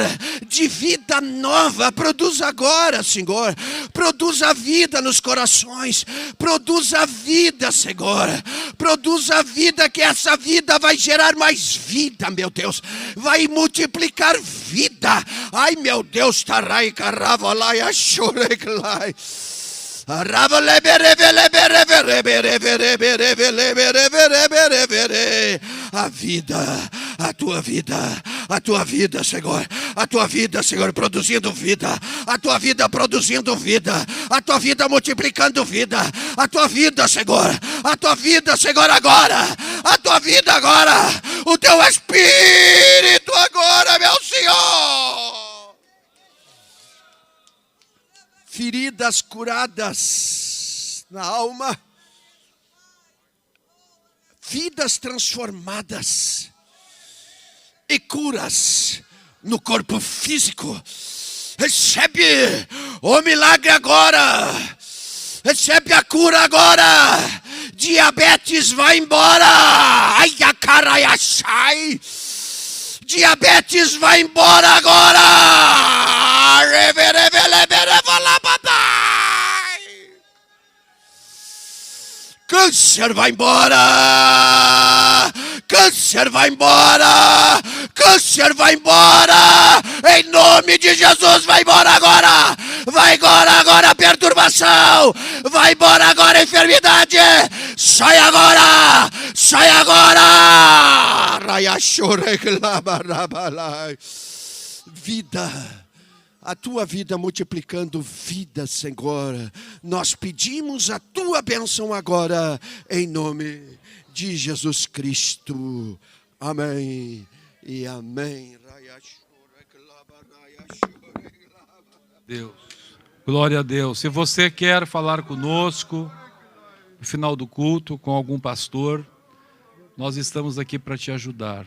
de vida nova. Produz agora, Senhor, produz a vida nos corações, produz a vida, Senhor, produz a vida, que essa vida vai gerar mais vida, meu Deus, vai multiplicar vida. Ai, meu Deus, tarai caravalai achoreglai. A vida, a tua vida, Senhor, a tua vida, Senhor, produzindo vida, a tua vida produzindo vida, a tua vida multiplicando vida, a tua vida, Senhor, agora, a tua vida agora, o teu espírito agora, meu Senhor. Feridas curadas na alma, vidas transformadas e curas no corpo físico. Recebe o milagre agora, recebe a cura agora. Diabetes vai embora. Ai, a cara, ai, diabetes vai embora agora. Câncer vai embora. Câncer vai embora. Câncer vai embora. Em nome de Jesus, vai embora agora. Vai embora agora a perturbação. Vai embora agora a enfermidade. Sai agora. Sai agora. Vida. A tua vida multiplicando vida, Senhor. Nós pedimos a tua bênção agora, em nome de Jesus Cristo. Amém e amém. Deus, glória a Deus. Se você quer falar conosco no final do culto, com algum pastor, nós estamos aqui para te ajudar.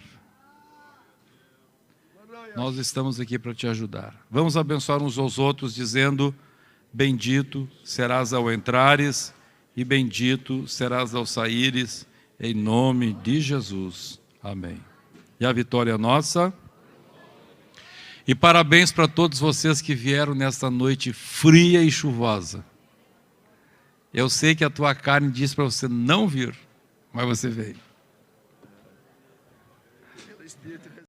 Nós estamos aqui para te ajudar. Vamos abençoar uns aos outros, dizendo: bendito serás ao entrares e bendito serás ao saíres, em nome de Jesus. Amém. E a vitória é nossa. E parabéns para todos vocês que vieram nesta noite fria e chuvosa. Eu sei que a tua carne diz para você não vir, mas você veio.